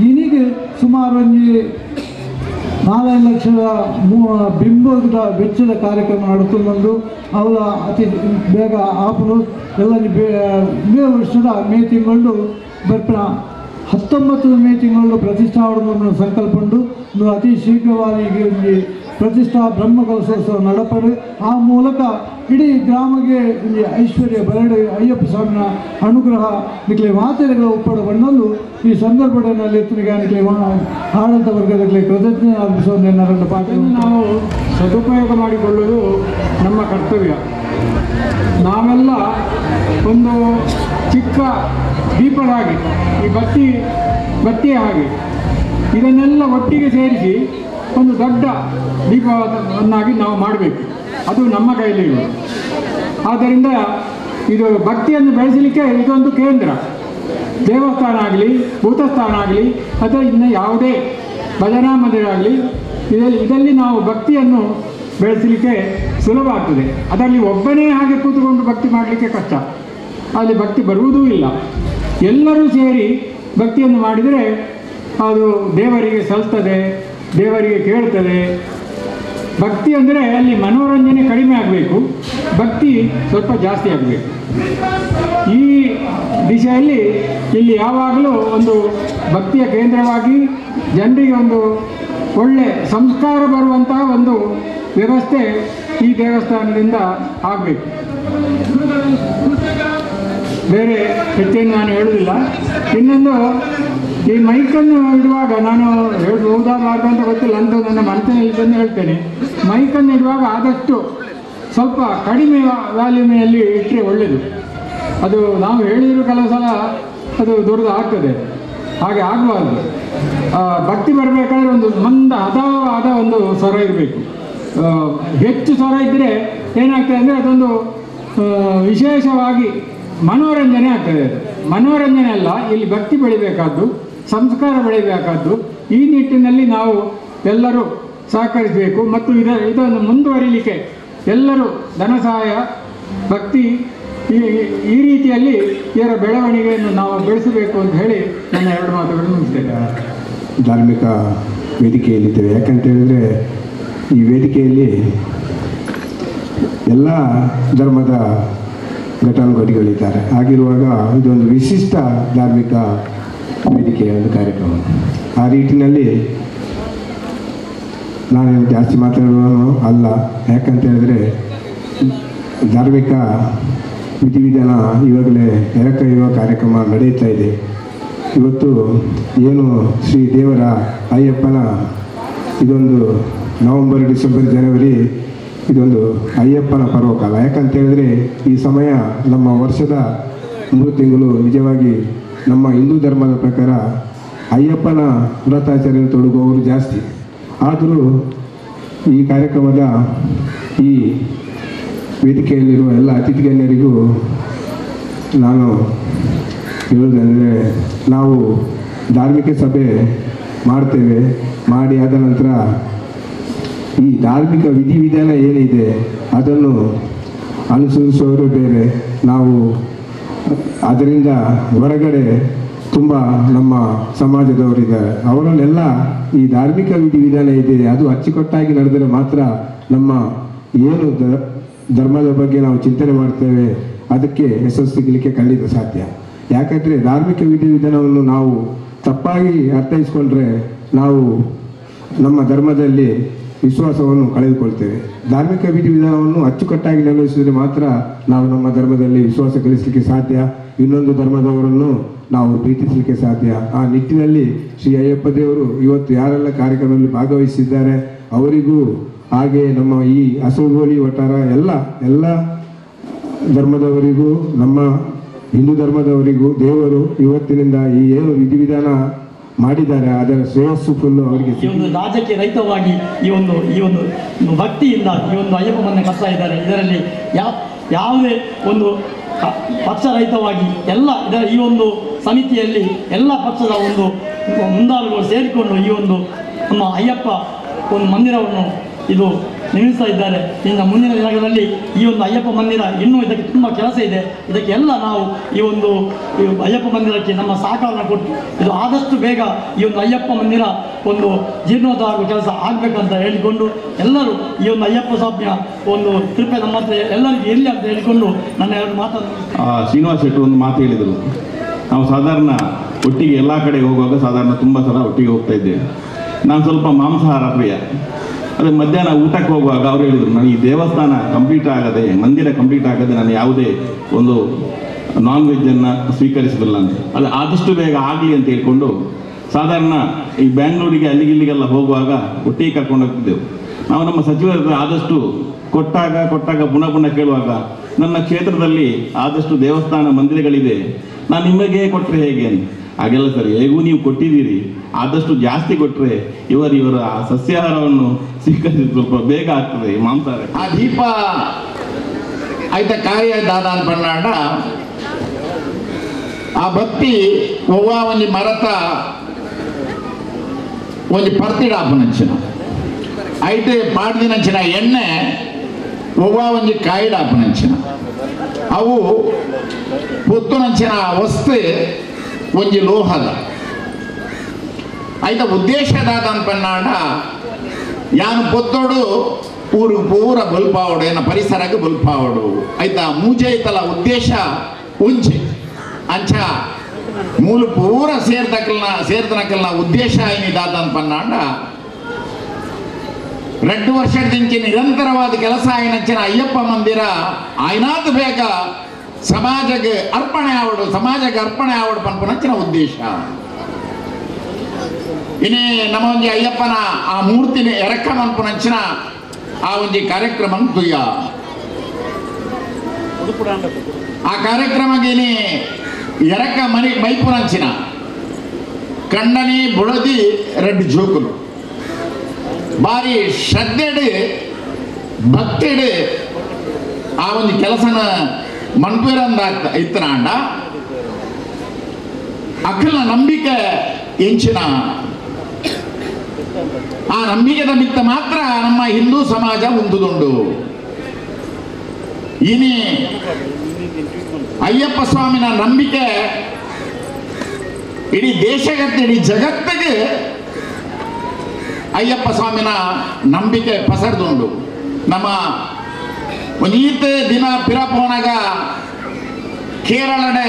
ಇನಿಗೆ ಸುಮಾರು ಒಂದು 4 ಲಕ್ಷದ ಬಿಂಬದ ವೆಚ್ಚದ ಕಾರ್ಯಕ್ರಮ ನಡೆದುಕೊಂಡು ಅವರ ಅತಿ ಬೇಗ ಆಪಲು ಎಲ್ಲ ಮೇ ವರ್ಷದ ಮೇ ತಿಂಗಳು ಬರ್ಪಣ 19 ಮೇ ತಿಂಗಳು ಪ್ರತಿಷ್ಠಾಪನೆ ಸಂಕಲ್ಪಂಡು ಅತಿ ಶೀಘ್ರವಾಗಿ ಪ್ರತಿಷ್ಠಾ ಬ್ರಹ್ಮಕಲಶೋತ್ಸವ ನಡಪಡು ಆ ಮೂಲಕ ಇಡೀ ಗ್ರಾಮಗೆ ಐಶ್ವರ್ಯ ಬರಡು ಅಯ್ಯಪ್ಪ ಸ್ವಾಮಿನ ಅನುಗ್ರಹ ನಿಕ್ಲೆ ಮಾತೆರೆಗಳ ಒಪ್ಪಡ ಬಂದೊಂದು ಈ ಸಂದರ್ಭದಲ್ಲಿ ಎತ್ತನಿಗೆ ಆಡಳಿತ ವರ್ಗದಲ್ಲಿ ಕೃತಜ್ಞ ಅರ್ಪಿಸುವ ಪಾಠವನ್ನು ನಾವು ಸದುಪಯೋಗ ಮಾಡಿಕೊಳ್ಳುವುದು ನಮ್ಮ ಕರ್ತವ್ಯ. ನಾವೆಲ್ಲ ಒಂದು ಚಿಕ್ಕ ದೀಪದ ಹಾಗೆ, ಈ ಬತ್ತಿಯ ಹಾಗೆ ಇದನ್ನೆಲ್ಲ ಒಟ್ಟಿಗೆ ಸೇರಿಸಿ ಒಂದು ದೊಡ್ಡ ದೀಪವನ್ನಾಗಿ ನಾವು ಮಾಡಬೇಕು. ಅದು ನಮ್ಮ ಕೈಯಲ್ಲಿ ಇರುವುದು. ಆದ್ದರಿಂದ ಇದು ಭಕ್ತಿಯನ್ನು ಬೆಳೆಸಲಿಕ್ಕೆ ಇದೊಂದು ಕೇಂದ್ರ. ದೇವಸ್ಥಾನ ಆಗಲಿ, ಭೂತಸ್ಥಾನ ಆಗಲಿ, ಅಥವಾ ಇನ್ನು ಯಾವುದೇ ಭಜನಾ ಮಂದಿರ ಆಗಲಿ, ಇದರಲ್ಲಿ ನಾವು ಭಕ್ತಿಯನ್ನು ಬೆಳೆಸಲಿಕ್ಕೆ ಸುಲಭ ಆಗ್ತದೆ. ಅದರಲ್ಲಿ ಒಬ್ಬನೇ ಹಾಗೆ ಕೂತ್ಕೊಂಡು ಭಕ್ತಿ ಮಾಡಲಿಕ್ಕೆ ಕಷ್ಟ, ಅಲ್ಲಿ ಭಕ್ತಿ ಬರುವುದೂ ಇಲ್ಲ. ಎಲ್ಲರೂ ಸೇರಿ ಭಕ್ತಿಯನ್ನು ಮಾಡಿದರೆ ಅದು ದೇವರಿಗೆ ಸಲ್ತದೆ, ದೇವರಿಗೆ ಕೇಳ್ತದೆ. ಭಕ್ತಿ ಅಂದರೆ ಅಲ್ಲಿ ಮನೋರಂಜನೆ ಕಡಿಮೆ ಆಗಬೇಕು, ಭಕ್ತಿ ಸ್ವಲ್ಪ ಜಾಸ್ತಿ ಆಗಬೇಕು. ಈ ದಿಶೆಯಲ್ಲಿ ಇಲ್ಲಿ ಯಾವಾಗಲೂ ಒಂದು ಭಕ್ತಿಯ ಕೇಂದ್ರವಾಗಿ ಜನರಿಗೆ ಒಂದು ಒಳ್ಳೆ ಸಂಸ್ಕಾರ ಬರುವಂತಹ ಒಂದು ವ್ಯವಸ್ಥೆ ಈ ದೇವಸ್ಥಾನದಿಂದ ಆಗಬೇಕು. ಬೇರೆ ಹೆಚ್ಚೇನು ನಾನು ಹೇಳುವುದಿಲ್ಲ. ಇನ್ನೊಂದು, ಈ ಮೈಕನ್ನು ಇಡುವಾಗ ನಾನು ಹೇಳಬಹುದಾಗಬಾರ್ದು ಅಂತ ಗೊತ್ತಿಲ್ಲ, ಅಂತ ನನ್ನ ಮನಸ್ಸಿನಲ್ಲಿ ಬಂದು ಹೇಳ್ತೇನೆ. ಮೈಕನ್ನು ಇಡುವಾಗ ಆದಷ್ಟು ಸ್ವಲ್ಪ ಕಡಿಮೆ ವ್ಯಾಲ್ಯೂಮಿನಲ್ಲಿ ಇಟ್ಟರೆ ಒಳ್ಳೆಯದು. ಅದು ನಾವು ಹೇಳಿದರೂ ಕೆಲವು ಸಲ ಅದು ದೊಡ್ಡದು ಆಗ್ತದೆ, ಹಾಗೆ ಆಗಬಾರ್ದು. ಭಕ್ತಿ ಬರಬೇಕಾದ್ರೆ ಒಂದು ಹದವಾದ ಒಂದು ಸ್ವರ ಇರಬೇಕು. ಹೆಚ್ಚು ಸ್ವರ ಇದ್ದರೆ ಏನಾಗ್ತದೆ ಅಂದರೆ ಅದೊಂದು ವಿಶೇಷವಾಗಿ ಮನೋರಂಜನೆ ಆಗ್ತದೆ. ಅದು ಮನೋರಂಜನೆ ಅಲ್ಲ, ಇಲ್ಲಿ ಭಕ್ತಿ ಬೆಳಿಬೇಕಾದ್ದು, ಸಂಸ್ಕಾರ ಬೆಳಿಬೇಕಾದ್ದು. ಈ ನಿಟ್ಟಿನಲ್ಲಿ ನಾವು ಎಲ್ಲರೂ ಸಹಕರಿಸಬೇಕು. ಮತ್ತು ಇದನ್ನು ಮುಂದುವರಿಲಿಕ್ಕೆ ಎಲ್ಲರೂ ಧನ ಸಹಾಯ, ಭಕ್ತಿ ಈ ರೀತಿಯಲ್ಲಿ ಇವರ ಬೆಳವಣಿಗೆಯನ್ನು ನಾವು ಬೆಳೆಸಬೇಕು ಅಂತ ಹೇಳಿ ನನ್ನ 2 ಮಾತುಗಳನ್ನು ಮುಗಿಸ್ತೇನೆ. ಧಾರ್ಮಿಕ ವೇದಿಕೆಯಲ್ಲಿದ್ದೇವೆ. ಯಾಕಂತ ಹೇಳಿದರೆ ಈ ವೇದಿಕೆಯಲ್ಲಿ ಎಲ್ಲ ಧರ್ಮದ ಘಟಾನುಘಟಿಗಳಿದ್ದಾರೆ. ಹಾಗಿರುವಾಗ ಇದೊಂದು ವಿಶಿಷ್ಟ ಧಾರ್ಮಿಕ ವೇದಿಕೆಯ ಒಂದು ಕಾರ್ಯಕ್ರಮ. ಆ ನಿಟ್ಟಿನಲ್ಲಿ ನಾನೇನು ಜಾಸ್ತಿ ಮಾತಾಡೋನು ಅಲ್ಲ. ಯಾಕಂತ ಹೇಳಿದ್ರೆ ಧಾರ್ಮಿಕ ವಿಧಿವಿಧಾನ ಇವಾಗಲೇ ಎರಕೈಯುವ ಕಾರ್ಯಕ್ರಮ ನಡೆಯುತ್ತಾ ಇದೆ. ಇವತ್ತು ಏನು ಶ್ರೀ ದೇವರ ಅಯ್ಯಪ್ಪನ ಇದೊಂದು ನವಂಬರ್, ಡಿಸೆಂಬರ್, ಜನವರಿ ಇದೊಂದು ಅಯ್ಯಪ್ಪನ ಪರ್ವಕಾಲ. ಯಾಕಂತ ಹೇಳಿದ್ರೆ ಈ ಸಮಯ ನಮ್ಮ ವರ್ಷದ 3 ತಿಂಗಳು ನಿಜವಾಗಿ ನಮ್ಮ ಹಿಂದೂ ಧರ್ಮದ ಪ್ರಕಾರ ಅಯ್ಯಪ್ಪನ ವ್ರತಾಚರಣೆ ತೊಡಗುವವರು ಜಾಸ್ತಿ. ಆದರೂ ಈ ಕಾರ್ಯಕ್ರಮದ ಈ ವೇದಿಕೆಯಲ್ಲಿರುವ ಎಲ್ಲ ಅತಿಥಿ ಗಣ್ಯರಿಗೂ ನಾನು ಹೇಳುವುದಂದರೆ, ನಾವು ಧಾರ್ಮಿಕ ಸಭೆ ಮಾಡ್ತೇವೆ. ಮಾಡಿ ಆದ ನಂತರ ಈ ಧಾರ್ಮಿಕ ವಿಧಿವಿಧಾನ ಏನಿದೆ ಅದನ್ನು ಅನುಸರಿಸುವವರು ಬೇರೆ, ನಾವು ಅದರಿಂದ ಹೊರಗಡೆ ತುಂಬ ನಮ್ಮ ಸಮಾಜದವರಿದ್ದಾರೆ. ಅವರನ್ನೆಲ್ಲ ಈ ಧಾರ್ಮಿಕ ವಿಧಿವಿಧಾನ ಇದೆ ಅದು ಅಚ್ಚುಕಟ್ಟಾಗಿ ನಡೆದರೆ ಮಾತ್ರ ನಮ್ಮ ಏನು ಧರ್ಮದ ಬಗ್ಗೆ ನಾವು ಚಿಂತನೆ ಮಾಡ್ತೇವೆ ಅದಕ್ಕೆ ಯಶಸ್ಸು ಸಿಗಲಿಕ್ಕೆ ಖಂಡಿತ ಸಾಧ್ಯ. ಯಾಕಂದರೆ ಧಾರ್ಮಿಕ ವಿಧಿವಿಧಾನವನ್ನು ನಾವು ತಪ್ಪಾಗಿ ಅರ್ಥೈಸ್ಕೊಂಡ್ರೆ ನಾವು ನಮ್ಮ ಧರ್ಮದಲ್ಲಿ ವಿಶ್ವಾಸವನ್ನು ಕಳೆದುಕೊಳ್ತೇವೆ. ಧಾರ್ಮಿಕ ವಿಧಿವಿಧಾನವನ್ನು ಅಚ್ಚುಕಟ್ಟಾಗಿ ನೆರವೇರಿಸಿದರೆ ಮಾತ್ರ ನಾವು ನಮ್ಮ ಧರ್ಮದಲ್ಲಿ ವಿಶ್ವಾಸ ಗಳಿಸಲಿಕ್ಕೆ ಸಾಧ್ಯ, ಇನ್ನೊಂದು ಧರ್ಮದವರನ್ನು ನಾವು ಪ್ರೀತಿಸಲಿಕ್ಕೆ ಸಾಧ್ಯ. ಆ ನಿಟ್ಟಿನಲ್ಲಿ ಶ್ರೀ ಅಯ್ಯಪ್ಪ ದೇವರು ಇವತ್ತು ಯಾರೆಲ್ಲ ಕಾರ್ಯಕ್ರಮದಲ್ಲಿ ಭಾಗವಹಿಸಿದ್ದಾರೆ ಅವರಿಗೂ, ಹಾಗೆ ನಮ್ಮ ಈ ಅಸೋಗೋಳಿ ವಟಾರ ಎಲ್ಲ ಧರ್ಮದವರಿಗೂ, ನಮ್ಮ ಹಿಂದೂ ಧರ್ಮದವರಿಗೂ ದೇವರು ಇವತ್ತಿನಿಂದ ಈ ಏನು ವಿಧಿವಿಧಾನ ಮಾಡಿದ್ದಾರೆ ಅದರ ಶ್ರೇಯಸ್ಸು ಫುಲ್ಲು ಅವರಿಗೆ. ಈ ಒಂದು ರಾಜ್ಯಕ್ಕೆ ರೈತವಾಗಿ ಈ ಒಂದು ಭಕ್ತಿಯಿಂದ ಈ ಒಂದು ಅಯ್ಯಪ್ಪನನ್ನು ಕಟ್ತಾ ಇದ್ದಾರೆ. ಇದರಲ್ಲಿ ಯಾವುದೇ ಒಂದು ಪಕ್ಷ ರಹಿತವಾಗಿ ಎಲ್ಲ ಈ ಒಂದು ಸಮಿತಿಯಲ್ಲಿ ಎಲ್ಲ ಪಕ್ಷದ ಒಂದು ಮುಂದಾಳುಗಳು ಸೇರಿಕೊಂಡು ಈ ಒಂದು ನಮ್ಮ ಅಯ್ಯಪ್ಪ ಒಂದು ಮಂದಿರವನ್ನು ಇದು ನಿರ್ಮಿಸ್ತಾ ಇದ್ದಾರೆ. ಇನ್ನು ಮುಂದಿನ ದಿನಗಳಲ್ಲಿ ಈ ಒಂದು ಅಯ್ಯಪ್ಪ ಮಂದಿರ ಇನ್ನೂ ಇದಕ್ಕೆ ತುಂಬ ಕೆಲಸ ಇದೆ. ಇದಕ್ಕೆ ಎಲ್ಲ ನಾವು ಈ ಅಯ್ಯಪ್ಪ ಮಂದಿರಕ್ಕೆ ನಮ್ಮ ಸಹಕಾರವನ್ನು ಕೊಟ್ಟು ಇದು ಆದಷ್ಟು ಬೇಗ ಈ ಒಂದು ಅಯ್ಯಪ್ಪ ಮಂದಿರ ಒಂದು ಜೀರ್ಣೋದ್ಧಾರ ಆಗುವ ಕೆಲಸ ಆಗಬೇಕಂತ ಹೇಳಿಕೊಂಡು ಎಲ್ಲರೂ ಈ ಒಂದು ಅಯ್ಯಪ್ಪ ಸ್ವಾಮಿಯ ಒಂದು ಕೃಪೆ ನಮ್ಮ ಹತ್ರ ಎಲ್ಲರಿಗೂ ಇರಲಿ ಅಂತ ಹೇಳಿಕೊಂಡು ನನ್ನ 2 ಮಾತನ್ನು. ಶ್ರೀನಿವಾಸ ಶೆಟ್ಟಿ ಒಂದು ಮಾತು ಹೇಳಿದರು. ನಾವು ಸಾಧಾರಣ ಒಟ್ಟಿಗೆ ಎಲ್ಲ ಕಡೆ ಹೋಗುವಾಗ ಸಾಧಾರಣ ತುಂಬ ಸಲ ಒಟ್ಟಿಗೆ ಹೋಗ್ತಾ ಇದ್ದೇವೆ. ನಾನು ಸ್ವಲ್ಪ ಮಾಂಸಾಹಾರ ಪ್ರಿಯ. ಅದೇ ಮಧ್ಯಾಹ್ನ ಊಟಕ್ಕೆ ಹೋಗುವಾಗ ಅವ್ರು ಹೇಳಿದರು, ನಾನು ಈ ದೇವಸ್ಥಾನ ಕಂಪ್ಲೀಟ್ ಆಗದೆ, ಮಂದಿರ ಕಂಪ್ಲೀಟ್ ಆಗದೆ ನಾನು ಯಾವುದೇ ಒಂದು ನಾನ್ ವೆಜ್ಜನ್ನು ಸ್ವೀಕರಿಸೋದಿಲ್ಲ ಅಂತ. ಅದು ಆದಷ್ಟು ಬೇಗ ಆಗಲಿ ಅಂತ ಹೇಳ್ಕೊಂಡು ಸಾಧಾರಣ ಈ ಬ್ಯಾಂಗ್ಳೂರಿಗೆ ಅಲ್ಲಿಗೆಲ್ಲ ಹೋಗುವಾಗ ಒಟ್ಟಿಗೆ ಕರ್ಕೊಂಡು ಹೋಗ್ತಿದ್ದೆವು. ನಾವು ನಮ್ಮ ಸಚಿವರ ಆದಷ್ಟು ಕೊಟ್ಟಾಗ ಪುನಃ ಕೇಳುವಾಗ ನನ್ನ ಕ್ಷೇತ್ರದಲ್ಲಿ ಆದಷ್ಟು ದೇವಸ್ಥಾನ ಮಂದಿರಗಳಿದೆ, ನಾನು ನಿಮಗೆ ಕೊಟ್ಟರೆ ಹೇಗೆ ಅಂತ. ಹಾಗೆಲ್ಲ ಸರಿ, ಹೇಗೂ ನೀವು ಕೊಟ್ಟಿದ್ದೀರಿ, ಆದಷ್ಟು ಜಾಸ್ತಿ ಕೊಟ್ಟರೆ ಇವರ ಸಸ್ಯಾಹಾರವನ್ನು ಸ್ವೀಕರಿಸಿ ಸ್ವಲ್ಪ ಬೇಗ ಆಗ್ತದೆ ಮಾಂಸಾಹಾರ. ಆ ದೀಪ ಆಯ್ತ ಕಾರ್ಯ ದಾದಾನ್ ಪನ್ನಾಡ ಆ ಭಕ್ತಿ ಒವ್ವ ಒಂಜಿ ಮರತ ಒಂಜಿ ಪರ್ತಿಡಾಪುನಂಚಿನ ಐಟೆ ಪಾಡ್ದಿನಂಚಿನ ಎಣ್ಣೆ ಒವ್ವ ಒಂಜಿ ಕಾಯಿಡಾಪುನಂಚಿನ ಅವು ಪೊತ್ತುನಂಚಿನ ವಸ್ತು ಒಂಜಿ ಲೋಹದ ಐತ ಉದ್ದೇಶದಾದ ಪನ್ನಾಡ ಯಾನು ಪೊತ್ತೋಡು ಊರು ಪೂರ ಬಲ್ಪಾವಡು ಏನ ಪರಿಸರಕ್ಕೆ ಬಲ್ಪಾವಡು ಐತ ಮೂಜೈತಲ ಉದ್ದೇಶ ಉಂಚೆ ಅಂಚ ಮೂಲ ಪೂರ ಸೇರ್ತನಕಲ್ನ ಉದ್ದೇಶ ಏನಿದಾದ ಪನ್ನಾಡ 2 ವರ್ಷದಿಂದ ನಿರಂತರವಾದ ಕೆಲಸ ಆಯ್ನಂಚಿನ ಅಯ್ಯಪ್ಪ ಮಂದಿರ ಆಯ್ನಾದ ಬೇಗ ಸಮಾಜಕ್ಕೆ ಅರ್ಪಣೆ ಆವಡು ಪನ್ಪುನಂಚಿನ ಉದ್ದೇಶ. ಇನ್ನೇ ನಮ್ಮ ಒಂಜಿ ಅಯ್ಯಪ್ಪನ ಆ ಮೂರ್ತಿನ ಎರಕ ಮನ್ಪುನಂಚಿನ ಆ ಒಂಜಿ ಕಾರ್ಯಕ್ರಮ ತುಯ್ಯ ಆ ಕಾರ್ಯಕ್ರಮಗೇನಿ ಎರಕ ಮೈಪುನಂಚಿನ ಕಂಡನಿ ಬುಳದಿ 2 ಜೋಕುಲು ಬಾರಿ ಶ್ರದ್ಧೆಡು ಭಕ್ತಿಡು ಆ ಒಂದು ಕೆಲಸನ ಮನ್ಪುರಂದ ಇತ್ತನಾಂಡ ಅಕ್ಕಲ ನಂಬಿಕೆ ಎಂಚಿನ ಆ ನಂಬಿಕೆದ ಮಿತ್ತ ಮಾತ್ರ ನಮ್ಮ ಹಿಂದೂ ಸಮಾಜ ಉಂದುದುಂಡು. ಇನಿ ಅಯ್ಯಪ್ಪ ಸ್ವಾಮಿನ ನಂಬಿಕೆ ಇಡೀ ದೇಶಗತ್ತೆ ಇಡೀ ಜಗತ್ತಿಗೆ ಅಯ್ಯಪ್ಪ ಸ್ವಾಮಿನ ನಂಬಿಕೆ ಪಸರ್ದುಂಡು. ನಮ್ಮ ಒಂದೀತ ದಿನ ಪಿರಪೋನಾಗ ಕೇರಳಡೆ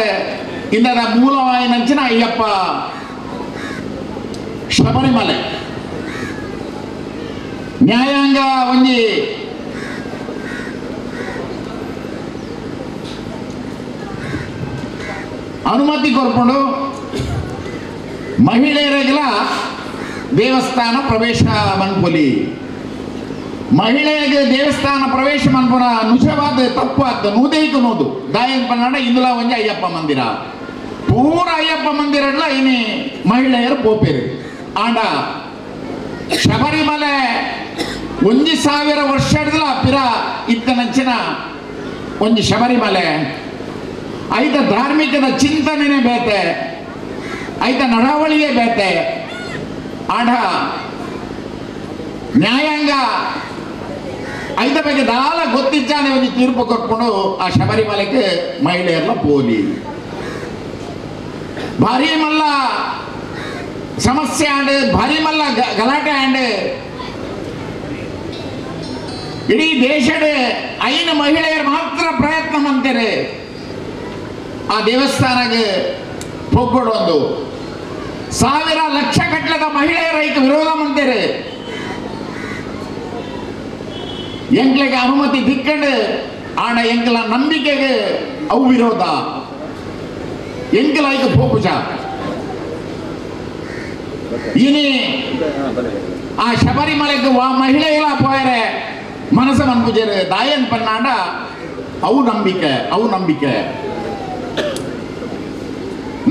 ಇಂದದ ಮೂಲವಾಯಿನಂಚಿನ ಅಯ್ಯಪ್ಪ ಶಬರಿಮಲೆ ನ್ಯಾಯಾಂಗ ಒಂಜಿ ಅನುಮತಿ ಕೊರ್ಕೊಂಡು ಮಹಿಳೆಯರಿಗೆಲ್ಲ ದೇವಸ್ಥಾನ ಪ್ರವೇಶ ಮನ್ಪೊಲಿ. ಮಹಿಳೆಗೆ ದೇವಸ್ಥಾನ ಪ್ರವೇಶ ಮನ್ಪುನ ನುಷವಾದ ತಪ್ಪು ಆದ ನೂದೈಕು ನೋದು ದಾಯನ್ ಪನ್ನಡ ಇಂದುಲ ಒಂಜಿ ಅಯ್ಯಪ್ಪ ಮಂದಿರ ಪೂರ ಅಯ್ಯಪ್ಪ ಮಂದಿರಡ್ಲ ಇನಿ ಮಹಿಳೆಯರು ಪೋಪೇರು ಆಂಡ ಶಬರಿಮಲೆ 1000 ವರ್ಷಡ್ಲ ಪಿರ ಇತ್ತನಂಚಿನ ಒಂಜಿ ಶಬರಿಮಲೆ ಐತ ಧಾರ್ಮಿಕದ ಚಿಂತನೆನೇ ಬೇತೆ, ಐತ ನಡವಳಿಕೆ ಬೇತೆ. ಆಡ ನ್ಯಾಯಾಂಗ ಐತ ಬಗ್ಗೆ ದಾಲ ಗೊತ್ತಿದ್ದಾನೆ ಒಂದು ತೀರ್ಪು ಕೊಟ್ಕೊಂಡು ಆ ಶಬರಿಮಲೆಗೆ ಮಹಿಳೆಯರ್ಲ ಪೋಲಿ ಭಾರಿ ಮಲ್ಲ ಸಮಸ್ಯೆ ಆಂಡ್ ಭಾರಿ ಮಲ್ಲ ಗಲಾಟೆ ಆಂಡ್ ಇಡೀ ದೇಶದ 5 ಮಹಿಳೆಯರು ಮಾತ್ರ ಪ್ರಯತ್ನ ಮಾಡ್ತಾರೆ ಆ ದೇವಸ್ಥಾನಕ್ಕೆ ಹೋಗ್ಕೊಡೋದು. 1000 ಲಕ್ಷ ಗಟ್ಟಲೆದ ಮಹಿಳೆಯರ ವಿರೋಧ ಮಾಡ್ತಾರೆ. ಎಂಕ್ಲೆಗೆ ಅನುಮತಿ ದಿಕ್ಕಂಡು ಆಡ ಎಂಕಲ ನಂಬಿಕೆಗೆ ಅವು ವಿರೋಧ ಎಂಕಲ ಐಕ ಪೋಪುಜ ಇನಿ ಆ ಶಬರಿಮಲೆಗೆ ಮಹಿಳೆಗಳ ಪೋಯರೆ ಮನಸ್ಸು ಮನ್ಪುಜರು ದಾಯನ್ ಪನ್ನಾಡ ಅವು ನಂಬಿಕೆ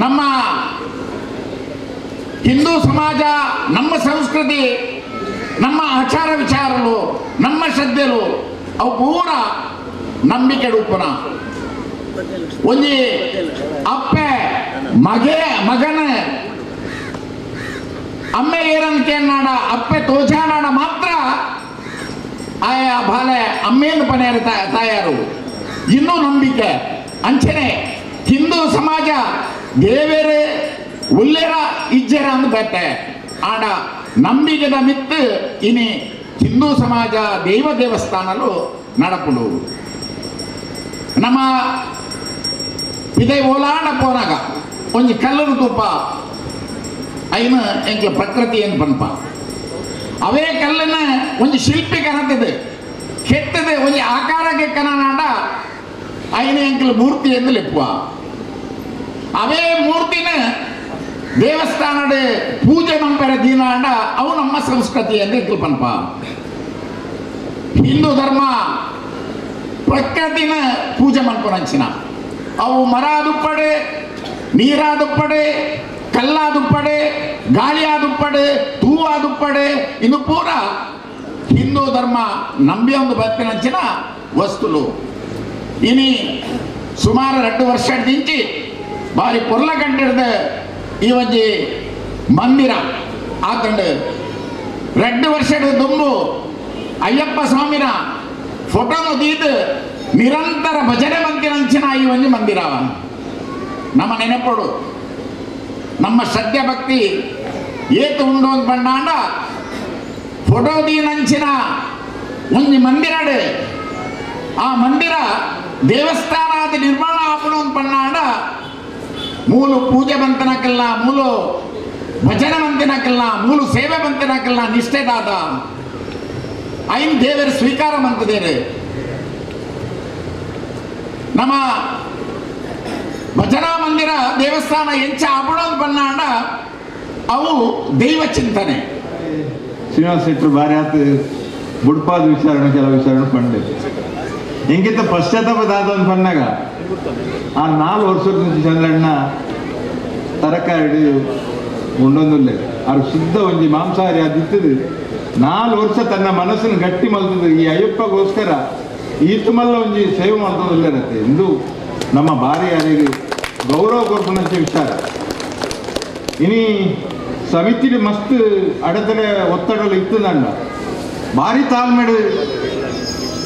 ನಮ್ಮ ಹಿಂದೂ ಸಮಾಜ, ನಮ್ಮ ಸಂಸ್ಕೃತಿ, ನಮ್ಮ ಆಚಾರ ವಿಚಾರಗಳು, ನಮ್ಮ ಶ್ರದ್ಧೆಗಳು ಅವು ಪೂರ ನಂಬಿಕೆ ರೂಪನ ಒಂಜಿ ಅಪ್ಪೆ ಮಗನ ಅಮ್ಮೆ ಏರಂಕೆ ನಾಡ ಅಪ್ಪೆ ತೋಜಾನಾಡ ಮಾತ್ರ ಆಯಾ ಬಾಲೆ ಅಮ್ಮೇನು ಪನೆಯರ ತಾಯಾರು ಇನ್ನೂ ನಂಬಿಕೆ ಅಂಚನೆ ಹಿಂದೂ ಸಮಾಜ ದೇವೇರೆ ಉಲ್ಲೇರ ಇಜ್ಜೆರ ಅಂದ್ ಬೇತೆ ಆಡ ನಂಬಿಕೆದ ಮಿತ್ತು ಇನಿ ಹಿಂದೂ ಸಮಾಜ ದೇವಸ್ಥಾನಲು ನಡಪುಡು. ನಮ್ಮ ಇದೇ ಓಲಾಂಡ ಪೋನಾಗ ಒಂಜಿ ಕಲ್ಲರು ತೂಪ ಐನ ಎಂಕ್ಲ ಪ್ರಕೃತಿ ಏನು ಪನ್ಪ ಅವೇ ಕಲ್ಲನ್ನ ಒಂಜಿ ಶಿಲ್ಪಿ ಕನತದೆ ಕೆತ್ತದೆ ಒಂಜಿ ಆಕಾರಕ್ಕೆ ಕನಾಡ ಐನ ಎಂಕ್ಲ ಮೂರ್ತಿ ಎಂದು ಲೆಪ್ಪುವ ಅವೇ ಮೂರ್ತಿನ ದೇವಸ್ಥಾನದ ಪೂಜೆ ಮಂಪರ ದೀನಾಂಡ ಅವು ನಮ್ಮ ಸಂಸ್ಕೃತಿ ಎಂದು ಎಂಕ್ಲ ಪನ್ಪ. ಹಿಂದೂ ಧರ್ಮ ಪ್ರಕೃತಿನ ಪೂಜೆ ಮನ್ಪುನಂಚಿನ ಅವು ಮರಾದುಪ್ಪಡೆ, ನೀರಾದುಪ್ಪಡೆ, ಕಲ್ಲಾದುಪ್ಪಡೆ, ಗಾಳಿಯಾದುಪ್ಪಡೆ, ತೂವಾದುಪ್ಪಡೆ ಇನ್ನು ಪೂರ ಹಿಂದೂ ಧರ್ಮ ನಂಬಿ ಒಂದು ಬತ್ತಿನಂಚಿನ ವಸ್ತುಲು. ಇನಿ ಸುಮಾರು 2 ವರ್ಷ ದಿಂಚಿ ಬಾರಿ ಪೊರ್ಲ ಕಂಡಿಡ್ದ ಈ ಒಂಜಿ ಮಂದಿರ ಆತಂಡು 2 ವರ್ಷದ ದುಂಬು ಅಯ್ಯಪ್ಪ ಸ್ವಾಮಿನ ಫೋಟೋನು ತೀದು ನಿರಂತರ ಭಜನೆ ಮಂದಿರಂಚಿನ ಈ ಒಂಜಿ ಮಂದಿರ ನಮ್ಮ ನೆನಪೋಡು ನಮ್ಮ ಶ್ರದ್ಧೆ ಭಕ್ತಿ ಏತು ಉಂಡು ಅಂತ ಪಂಡಾಂಡ ಫೋಟೋ ದೀನಂಚಿನ ಒಂಜಿ ಮಂದಿರಡು ಆ ಮಂದಿರ ದೇವಸ್ಥಾನದ ನಿರ್ಮಾಣ ಆಪುಡು ಅಂತ ಪಂಡಾಂಡ ಮೂಲು ಪೂಜೆ ಬಂತನಕಲ್ಲ, ಮೂಲು ಭಜನೆ ಬಂತಿನಕಲ್ಲ, ಮೂಲು ಸೇವೆ ಬಂತಿನಕಲ್ಲ ನಿಷ್ಠೆದಾದ ಐನ್ ದೇವರ ಸ್ವೀಕಾರ ಮಂತದೇರು ನಮ್ಮ ಭಜನಾ ಮಂದಿರ ದೇವಸ್ಥಾನ ಎಂಚ ಆಪಡೋದು ಬನ್ನಾಂಡ ಅವು ದೈವ ಚಿಂತನೆ. ಶ್ರೀನಿವಾಸ ಶೆಟ್ಟರು ಬಾರಿ ಆತ ಬುಡ್ಪಾದ ವಿಚಾರಣೆ ಕೆಲವು ವಿಚಾರಣೆ ಪಂಡೆ ಹೆಂಗಿತ್ತ ಪಶ್ಚಾತ್ತಾಪದ ಅಂತ ಪನ್ನಾಗ ಆ 4 ವರ್ಷದ నుంచి ಚಂದ್ರಣ್ಣ ತರಕಾರಿ ಉಂಡೊಂದುಲ್ಲೆ ಅವ್ರು ಶುದ್ಧ ಒಂಜಿ ಮಾಂಸಾಹಾರಿ ಅದಿತ್ತದು 4 ವರ್ಷ ತನ್ನ ಮನಸ್ಸನ್ನು ಗಟ್ಟಿ ಮಲ್ತದ್ದು ಈ ಅಯ್ಯಪ್ಪಗೋಸ್ಕರ ಈತು ಮಲ್ಲ ಒಂಜಿ ಸೇವೆ ಮಾಡ್ತದಿಲ್ಲರತ್ತೆ ಎಂದು ನಮ್ಮ ಭಾರಿ ಯಾರಿಗೆ ಗೌರವ ಕೊಡ್ಕೊಂಡಂತ ವಿಚಾರ. ಇನಿ ಸಮಿತಿ ಮಸ್ತ್ ಅಡೆತಡೆ ಒತ್ತಡಲು ಇತ್ತದಂಡ ಭಾರಿ ತಾಳ್ಮೆಡು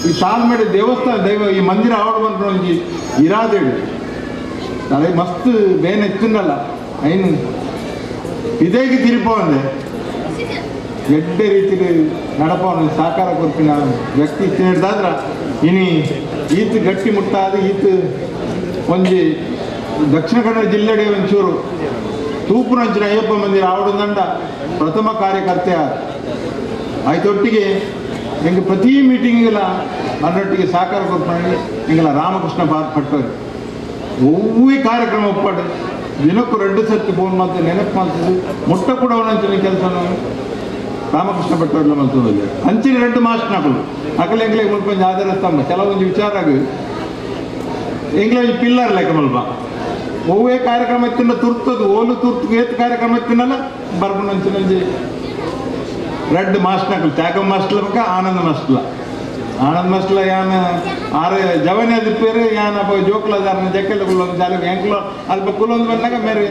ಈ ಸಾಲ್ಮೇಡೆ ದೇವಸ್ಥಾನ ದೈವ ಈ ಮಂದಿರ ಆವಡ್ ಬಂದ್ರೆ ಒಂಜಿ ಇರಾದೇಳು ಅದೇ ಮಸ್ತ್ ಬೇನ್ ಎತ್ತಿನಲ್ಲ ಐನು ಇದೇಗೆ ತಿರುಪವಂದೆ ಎಡ್ಡೆ ರೀತಿಲಿ ನಡಪವನು ಸಾಕಾರ ಕೊರ್ಪಿನ ವ್ಯಕ್ತಿ ಹಿಡ್ದಾದ್ರ ಇನಿ ಈತ್ ಗಟ್ಟಿ ಮುಟ್ಟಾದ ಈತ್ ಒಂಜಿ ದಕ್ಷಿಣ ಕನ್ನಡ ಜಿಲ್ಲೆಡೆ ಒಂಚೂರು ತೂಪುನಂಚಿನ ಅಯ್ಯಪ್ಪ ಮಂದಿರ ಆವಡದಂಡ ಪ್ರಥಮ ಕಾರ್ಯಕರ್ತೆ ಆಯ್ತೊಟ್ಟಿಗೆ ಎಂಗೆ ಪ್ರತಿ ಮೀಟಿಂಗಿಗೆಲ್ಲ ಅದರೊಟ್ಟಿಗೆ ಸಾಕಾರ ಕೊರ್ಪಣೆ ಹಿಂಗೆಲ್ಲ ರಾಮಕೃಷ್ಣ ಪಟ್ಟರು ಒವ್ವೇ ಕಾರ್ಯಕ್ರಮ ಒಪ್ಪಾಡು ದಿನಕ್ಕೂ 2 ಸರ್ತಿ ಫೋನ್ ಮಾಡ್ತಾರೆ ನೆನಪು ಮಾಡ್ತಿದ್ದು ಮುಟ್ಟ ಕೂಡ ಅವನಂಚಿನ ಕೆಲಸ ರಾಮಕೃಷ್ಣ ಭಟ್ಟರೆಲ್ಲ ಮಲ್ತೋದಲ್ಲಿ ಅಂಚಿನ 2 ಮಾಸ್ಟರ್ಗಳು ಅಕಲ್ ಎಂಗ್ಲೆಗೆ ಮುಲ್ಪಂಜ ಆಧಾರ ಸ್ತಂಭ ಕೆಲವೊಂದು ವಿಚಾರ ಎಂಗ್ಲೇಜ್ ಪಿಲ್ಲರ್ ಲೆಕ್ಕ ಮಲ್ಪ ಒವ್ವೇ ಕಾರ್ಯಕ್ರಮ ಎತ್ತಿನ ತುರ್ತದು ಓಲು ತುರ್ತು ಏತ್ ಕಾರ್ಯಕ್ರಮ ಎತ್ತಿನಲ್ಲ ಬರ್ಬನಂಚಿನಂಜಿ 2 ಮಾಸ್ಟರ್ಗಳು ತ್ಯಾಗಂ ಮಾಸ್ಟರ್ಲ ಪಕ್ಕ ಆನಂದ ಮಾಸ್ಟರ್ಲ ಯಾನ ಆರು ಜವನೆ ದಿಪ್ಪೇರು ಯಾನ ಜೋಕ್ಲದಾರನ ಜಕ್ಕೆಲ್ಲ ಕುಲ್ಲೊಂದು ಜಾಲ ಎಂಕ್ಲು ಅಲ್ಪ ಕುಲ್ಲೊಂದು ಬಂದಾಗ ಮೇರೆ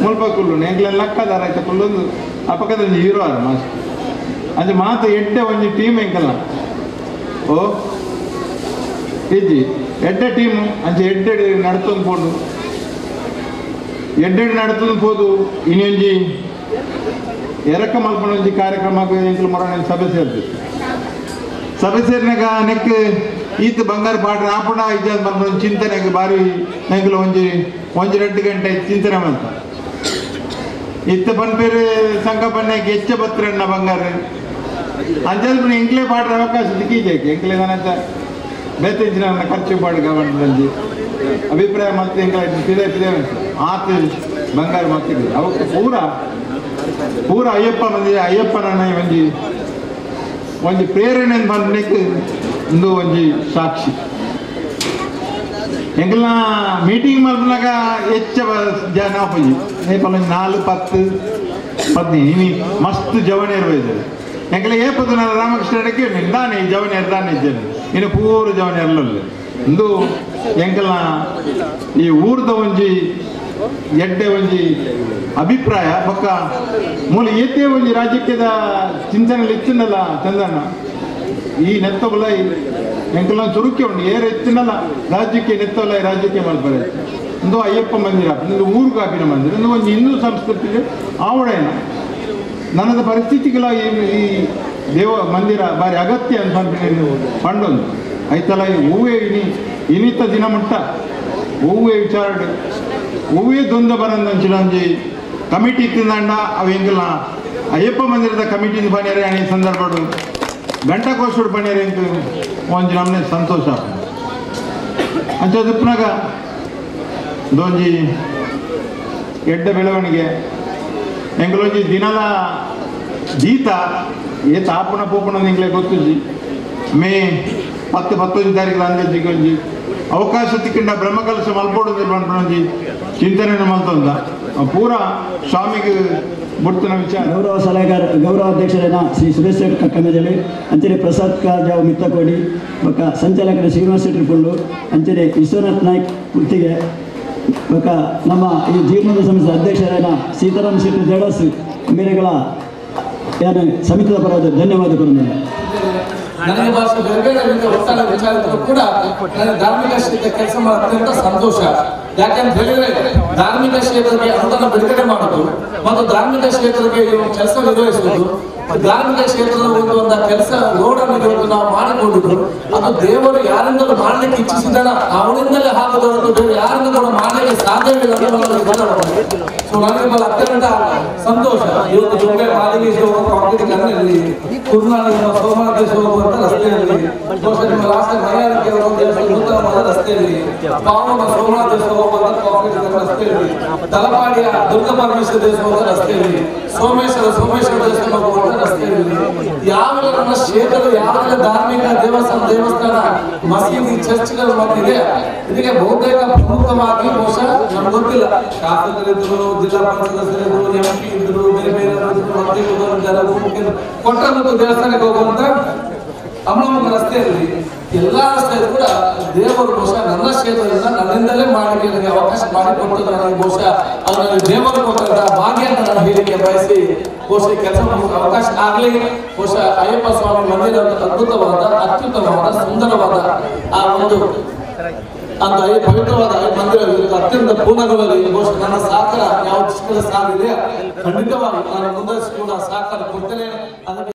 ಮುಲ್ಪ ಕುಲ್ಲು ಎಂಕ್ಲ ಲಕ್ಕದಾರ ಆಯ್ತು ಕುಲ್ಲೊಂದು ಆ ಪಕ್ಕದ ಹೀರೋ ಆರ ಮಾಸ್ಟರ್ ಅಂಚೆ ಮಾತ ಎಡ್ಡೆ ಒಂಜಿ ಟೀಮ್ ಎಂಕಲ್ಲ ಓ ಇಜ್ಜಿ ಎಡ್ಡೆ ಟೀಮು ಅಂಚೆ ಎಡ್ಡೆ ನಡ್ತೊಂದು ಪೋಡು ಎಡ್ಡೆ ನಡ್ತೊಂದು ಪೋದು ಇನ್ನೊಂಜಿ ಎರಕ ಮಲ್ಪನ ಒಂಜಿ ಕಾರ್ಯಕ್ರಮ ಎಂಕ್ಲು ಮೊರ ಸಭೆ ಸೇರ್ತಿತ್ತು ಸಭೆ ಸೇರಿನಾಗ ನೆಕ್ ಈತ ಬಂಗಾರ ಪಾಡ್ರೆ ಆಪಣ ಇಜ್ಜಾದ ಬಂದ ಚಿಂತನೆಗೆ ಬಾರಿ ಎಂಕ್ಲು ಒಂಜಿ 2 ಗಂಟೆ ಚಿಂತನೆ ಬಂತ ಇತ್ತ ಪನ್ಪೇರು ಸಂಕಪನ್ನೆಗೆ ಹೆಚ್ಚ ಬತ್ರಣ್ಣ ಬಂಗಾರ ಅಂಚಲ್ ಎಂಕ್ಲೆ ಪಾಡ್ರೆ ಅವಕಾಶ ದಿಕ್ಕೀಜಕ್ಕೆ ಎಂಕ್ಲೆ ನನಂತ ಬೇತಿಂಚಿನ ಖರ್ಚು ಪಾಡು ಗವರ್ಮೆಂಟ್ ಅಭಿಪ್ರಾಯ ಮತ್ತೆ ಎಂಕ್ಲ ಪಿದೆ ಆತ ಬಂಗಾರ ಮತ್ತಿದ್ರು ಅವಕ್ಕೆ ಪೂರ ಅಯ್ಯಪ್ಪ ಮಂದಿರ ಅಯ್ಯಪ್ಪನ ಒಂಜಿ ಪ್ರೇರಣೆ ಬಂದಕ್ಕೆ ಒಂದು ಒಂಜಿ ಸಾಕ್ಷಿ ಎಂಕಲ್ನ ಮೀಟಿಂಗ್ ಮಲ್ಪನಾಗ ಹೆಚ್ಚ ಜನ ಹೋಗಿ ನೇಪಾಳ 4, 10, 15 ಇನಿ ಮಸ್ತ್ ಜವನೇರು ಇದ್ದಾರೆ ಎಂಕಲ ಏಪದು ನಾನು ರಾಮಕೃಷ್ಣ ಅಡಕ್ಕೆ ದಾನೆ ಜವನೇರು ದಾನೆ ಇದ್ದೇನೆ ಇನ್ನು ಪೂರ ಜವನೇರ್ಲಲ್ಲ ಇಂದು ಎಂಕಲ್ನ ಈ ಊರ್ದ ಒಂಜಿ ಎಡ್ಡೆ ಒಂಜಿ ಅಭಿಪ್ರಾಯ ಪಕ್ಕ ಮೂಲ ಏತೇ ಒಂಜಿ ರಾಜಕೀಯದ ಚಿಂತನೆಯಲ್ಲಿ ಇತ್ತಿನಲ್ಲ ಚಂದಣ್ಣ ಈ ನೆತ್ತಬಲ ಎಂಕಲ್ಲ ಚುರುಕಿ ಉಂಟು ಏರು ಎತ್ತಿನಲ್ಲ ರಾಜ್ಯಕ್ಕೆ ನೆತ್ತಬಲ ರಾಜ್ಯಕ್ಕೆ ಮಲ್ಪರೆ ಇಂದು ಅಯ್ಯಪ್ಪ ಮಂದಿರ ಇಂದು ಊರು ಕಾಪಿನ ಮಂದಿರ ಇಂದು ಒಂದು ಹಿಂದೂ ಸಂಸ್ಕೃತಿಗೆ ಆವಡೇನ ನನ್ನದ ಪರಿಸ್ಥಿತಿಗಳ ಈ ದೇವ ಮಂದಿರ ಬಾರಿ ಅಗತ್ಯ ಅಂತ ಪಂಡೊಂದು ಐತಲ್ಲ ಹೂವೇ ಇನಿತ ದಿನ ಮುಟ್ಟ ಹೂವೇ ವಿಚಾರ ಹೂವೇ ದೊಂದ ಬರಂದಂಚಿನಂಜಿ ಕಮಿಟಿ ಇತ್ತಿಂದಂಡ ಅವು ಎಂಕಲ್ನ ಅಯ್ಯಪ್ಪ ಮಂದಿರದ ಕಮಿಟಿಯಿಂದ ಬನ್ಯಾರೆ ಅಣಿ ಸಂದರ್ಭಡು ಗಂಟಕೋಶುಡು ಬನ್ಯಾರೆ ಎಂಕ್ ಒಂಜಿ ನಮ್ಮನೆ ಸಂತೋಷ ಅಂಚದುಪ್ಪನಾಗ ದೊಂಜಿ ಎಡ್ಡ ಬೆಳವಣಿಗೆ ಎಂಕಲೊಂಜಿ ದಿನದ ಗೀತ ಏತ ಆಪಣ ಪೋಪಣ ಎಂಕ್ಲೆ ಗೊತ್ತುಜಿ ಮೇ 10-11 ತಾರೀಕು ಅಂದಾಜಿಗೆ ಒಂಜಿ ಅವಕಾಶ ತಿಕ್ಕಿಂಡ ಬ್ರಹ್ಮಕಲಶ ಮಲ್ಪೋಡು ಬಂದ್ಬಂಜಿ ಚಿಂತನೆ ಮಲ್ತೊಂದ ಪೂರ ಸ್ವಾಮಿಗೆ ಬುಡ್ತಿನ ವಿಚಾರ ಗೌರವ ಅಧ್ಯಕ್ಷರಾದ ಶ್ರೀ ಸುರೇಶ್ ಕಕ್ಕಮಜಲಿ ಅಂಚನೆ ಪ್ರಸಾದ್ ಕಾಜಾವ್ ಮಿತ್ತಕೋಡಿ ಬೊಕ್ಕ ಸಂಚಾಲಕರ ಶ್ರೀನಿವಾಸ ಶೆಟ್ಟಿ ಪುಳ್ಳು ಅಂಚನೆ ವಿಶ್ವನಾಥ್ ನಾಯ್ಕ್ ಪುರ್ತಿಗೆ ಬೊಕ್ಕ ನಮ್ಮ ಈ ಜೀರ್ಣೋದ್ಧಾರ ಸಂಸ್ಥೆ ಅಧ್ಯಕ್ಷರಾದ ಸೀತಾರಾಮ್ ಶೆಟ್ಟಿ ದೇಡಸ್ ಮೇರೆಗಳ ಯಾರು ಸಮಿತಿಯ ಪರವಾದ ಧನ್ಯವಾದ ಕೊಡುತ್ತೇನೆ. ನನಗೆ ಭಾಷೆ ಬೇರೆ ಒಟ್ಟಾರೆ ವಿಚಾರಗಳು ಕೂಡ ನನಗೆ ಧಾರ್ಮಿಕ ಕ್ಷೇತ್ರ ಕೆಲಸ ಮಾಡೋ ಅತ್ಯಂತ ಸಂತೋಷ. ಯಾಕಂತ ಹೇಳಿದ್ರೆ ಧಾರ್ಮಿಕ ಕ್ಷೇತ್ರಕ್ಕೆ ಅನುದಾನ ಬಿಡುಗಡೆ ಮಾಡೋದು ಮತ್ತು ಧಾರ್ಮಿಕ ಕ್ಷೇತ್ರಕ್ಕೆ ಕೆಲಸ ನಿರ್ವಹಿಸುವುದು, ಧಾರ್ಮಿಕ ಕ್ಷೇತ್ರದ ಒಂದು ಕೆಲಸ ರೋಡನ್ನು ನಾವು ಮಾಡಿಕೊಂಡಿದ್ರು ಅದು ದೇವರು ಯಾರಿಂದಲೂ ಮಾಡ್ಲಿಕ್ಕೆ ಇಚ್ಛಿಸಿದಾನ ಅವನಿಂದಲೇ ಹಾಕದವರದ್ದು ಬೇರೆ ಯಾರಿಂದ ಕೂಡ ಮಾಡ್ಲಿಕ್ಕೆ ಸಾಧ್ಯವಿಲ್ಲ. ನನಗೆ ಬಹಳ ಅತ್ಯಂತ ಸಂತೋಷ. ಇವತ್ತು ಜೊತೆ ಮಾಲಿಗೇಶ್ ಕಾಂಗ್ರೆಸ್ ಕುರ್ನಾಳಿನ ಸೋಮನಾಥೇಶ್ ಹೋಗುವಂತ ರಸ್ತೆಯಲ್ಲಿ, ನಿಮ್ಮ ರಾಷ್ಟ್ರ ಮರ್ಯಾದಕ್ಕೆ ನೂತನವಾದ ರಸ್ತೆಯಲ್ಲಿ, ಪಾವನ ಸೋಮನಾಥೇಶ್ ಹೋಗುವಂತ ಕಾಂಗ್ರೆಸ್ ರಸ್ತೆಯಲ್ಲಿ, ತಲಪಾಡಿಯ ದುರ್ಗ ಪರಮೇಶ್ವರ ದೇಶ ಹೋಗುವ ರಸ್ತೆಯಲ್ಲಿ, ಸೋಮೇಶ್ವರ ದೇಶ ಹೋಗುವಂತ ರಸ್ತೆಯಲ್ಲಿ, ಯಾವೆಲ್ಲ ನಮ್ಮ ಕ್ಷೇತ್ರದ ಯಾವೆಲ್ಲ ಧಾರ್ಮಿಕ ದೇವಸ್ಥಾನ ಮಸೀದಿ ಚರ್ಚ್ಗಳು ಮತ್ತಿದೆ ಇದಕ್ಕೆ ಬಹುತೇಕ ಪ್ರಮುಖವಾಗಿ ಬಹುಶಃ ನಮ್ಗೆ ಗೊತ್ತಿಲ್ಲ. ಶಾಸಕರಿದ್ರು, ಜಿಲ್ಲಾ ಪಂಚಾಯತ್ ಸದಸ್ಯರಿದ್ರು, MP ಇದ್ರು, ಬೇರೆ ಬೇರೆ ಕೊಟ್ಟಂತ ದೇವಸ್ಥಾನಕ್ಕೆ ಹೋಗುವಂತ ಅಮಲಮುಖ ರಸ್ತೆಯಲ್ಲಿ ಎಲ್ಲ ಸ್ಥಳದಲ್ಲಿ ಕೂಡ ದೇವರು ಬಹುಶಃ ನನ್ನ ಕ್ಷೇತ್ರದಿಂದ ನನ್ನಿಂದಲೇ ಮಾಡಲಿಕ್ಕೆ ನನಗೆ ಅವಕಾಶ ಮಾಡಿಕೊಟ್ಟು ನನಗೆ ಬಹುಶಃ ಅದು ನನಗೆ ದೇವರು ಕೊಟ್ಟಂತ ಭಾಗ್ಯ ಅಂತ ನಾನು ಹೇಳಿಕೆ ಬಯಸಿ ಬಹುಶಃ ಕೆಲಸ ಅವಕಾಶ ಆಗಲಿ. ಬಹುಶಃ ಅಯ್ಯಪ್ಪ ಸ್ವಾಮಿ ಮಂದಿರ ಅದ್ಭುತವಾದ, ಅತ್ಯುತ್ತಮವಾದ, ಸುಂದರವಾದ ಆ ಒಂದು ಅಂತ ಪವಿತ್ರವಾದ ಮಂದಿರ ಅತ್ಯಂತ ಪೂರ್ಣಗೊಳ್ಳಲಿ. ಬಹುಶಃ ನನ್ನ ಸಹಕಾರ ಯಾವ ಚಿಕ್ಕದ ಸಾಲಿದೆ ಖಂಡಿತವಾಗಿ ನಾನು ಮುಂದೆ ಕೂಡ ಸಹಕಾರ ಕೊಡ್ತೇನೆ. ಅದಕ್ಕೆ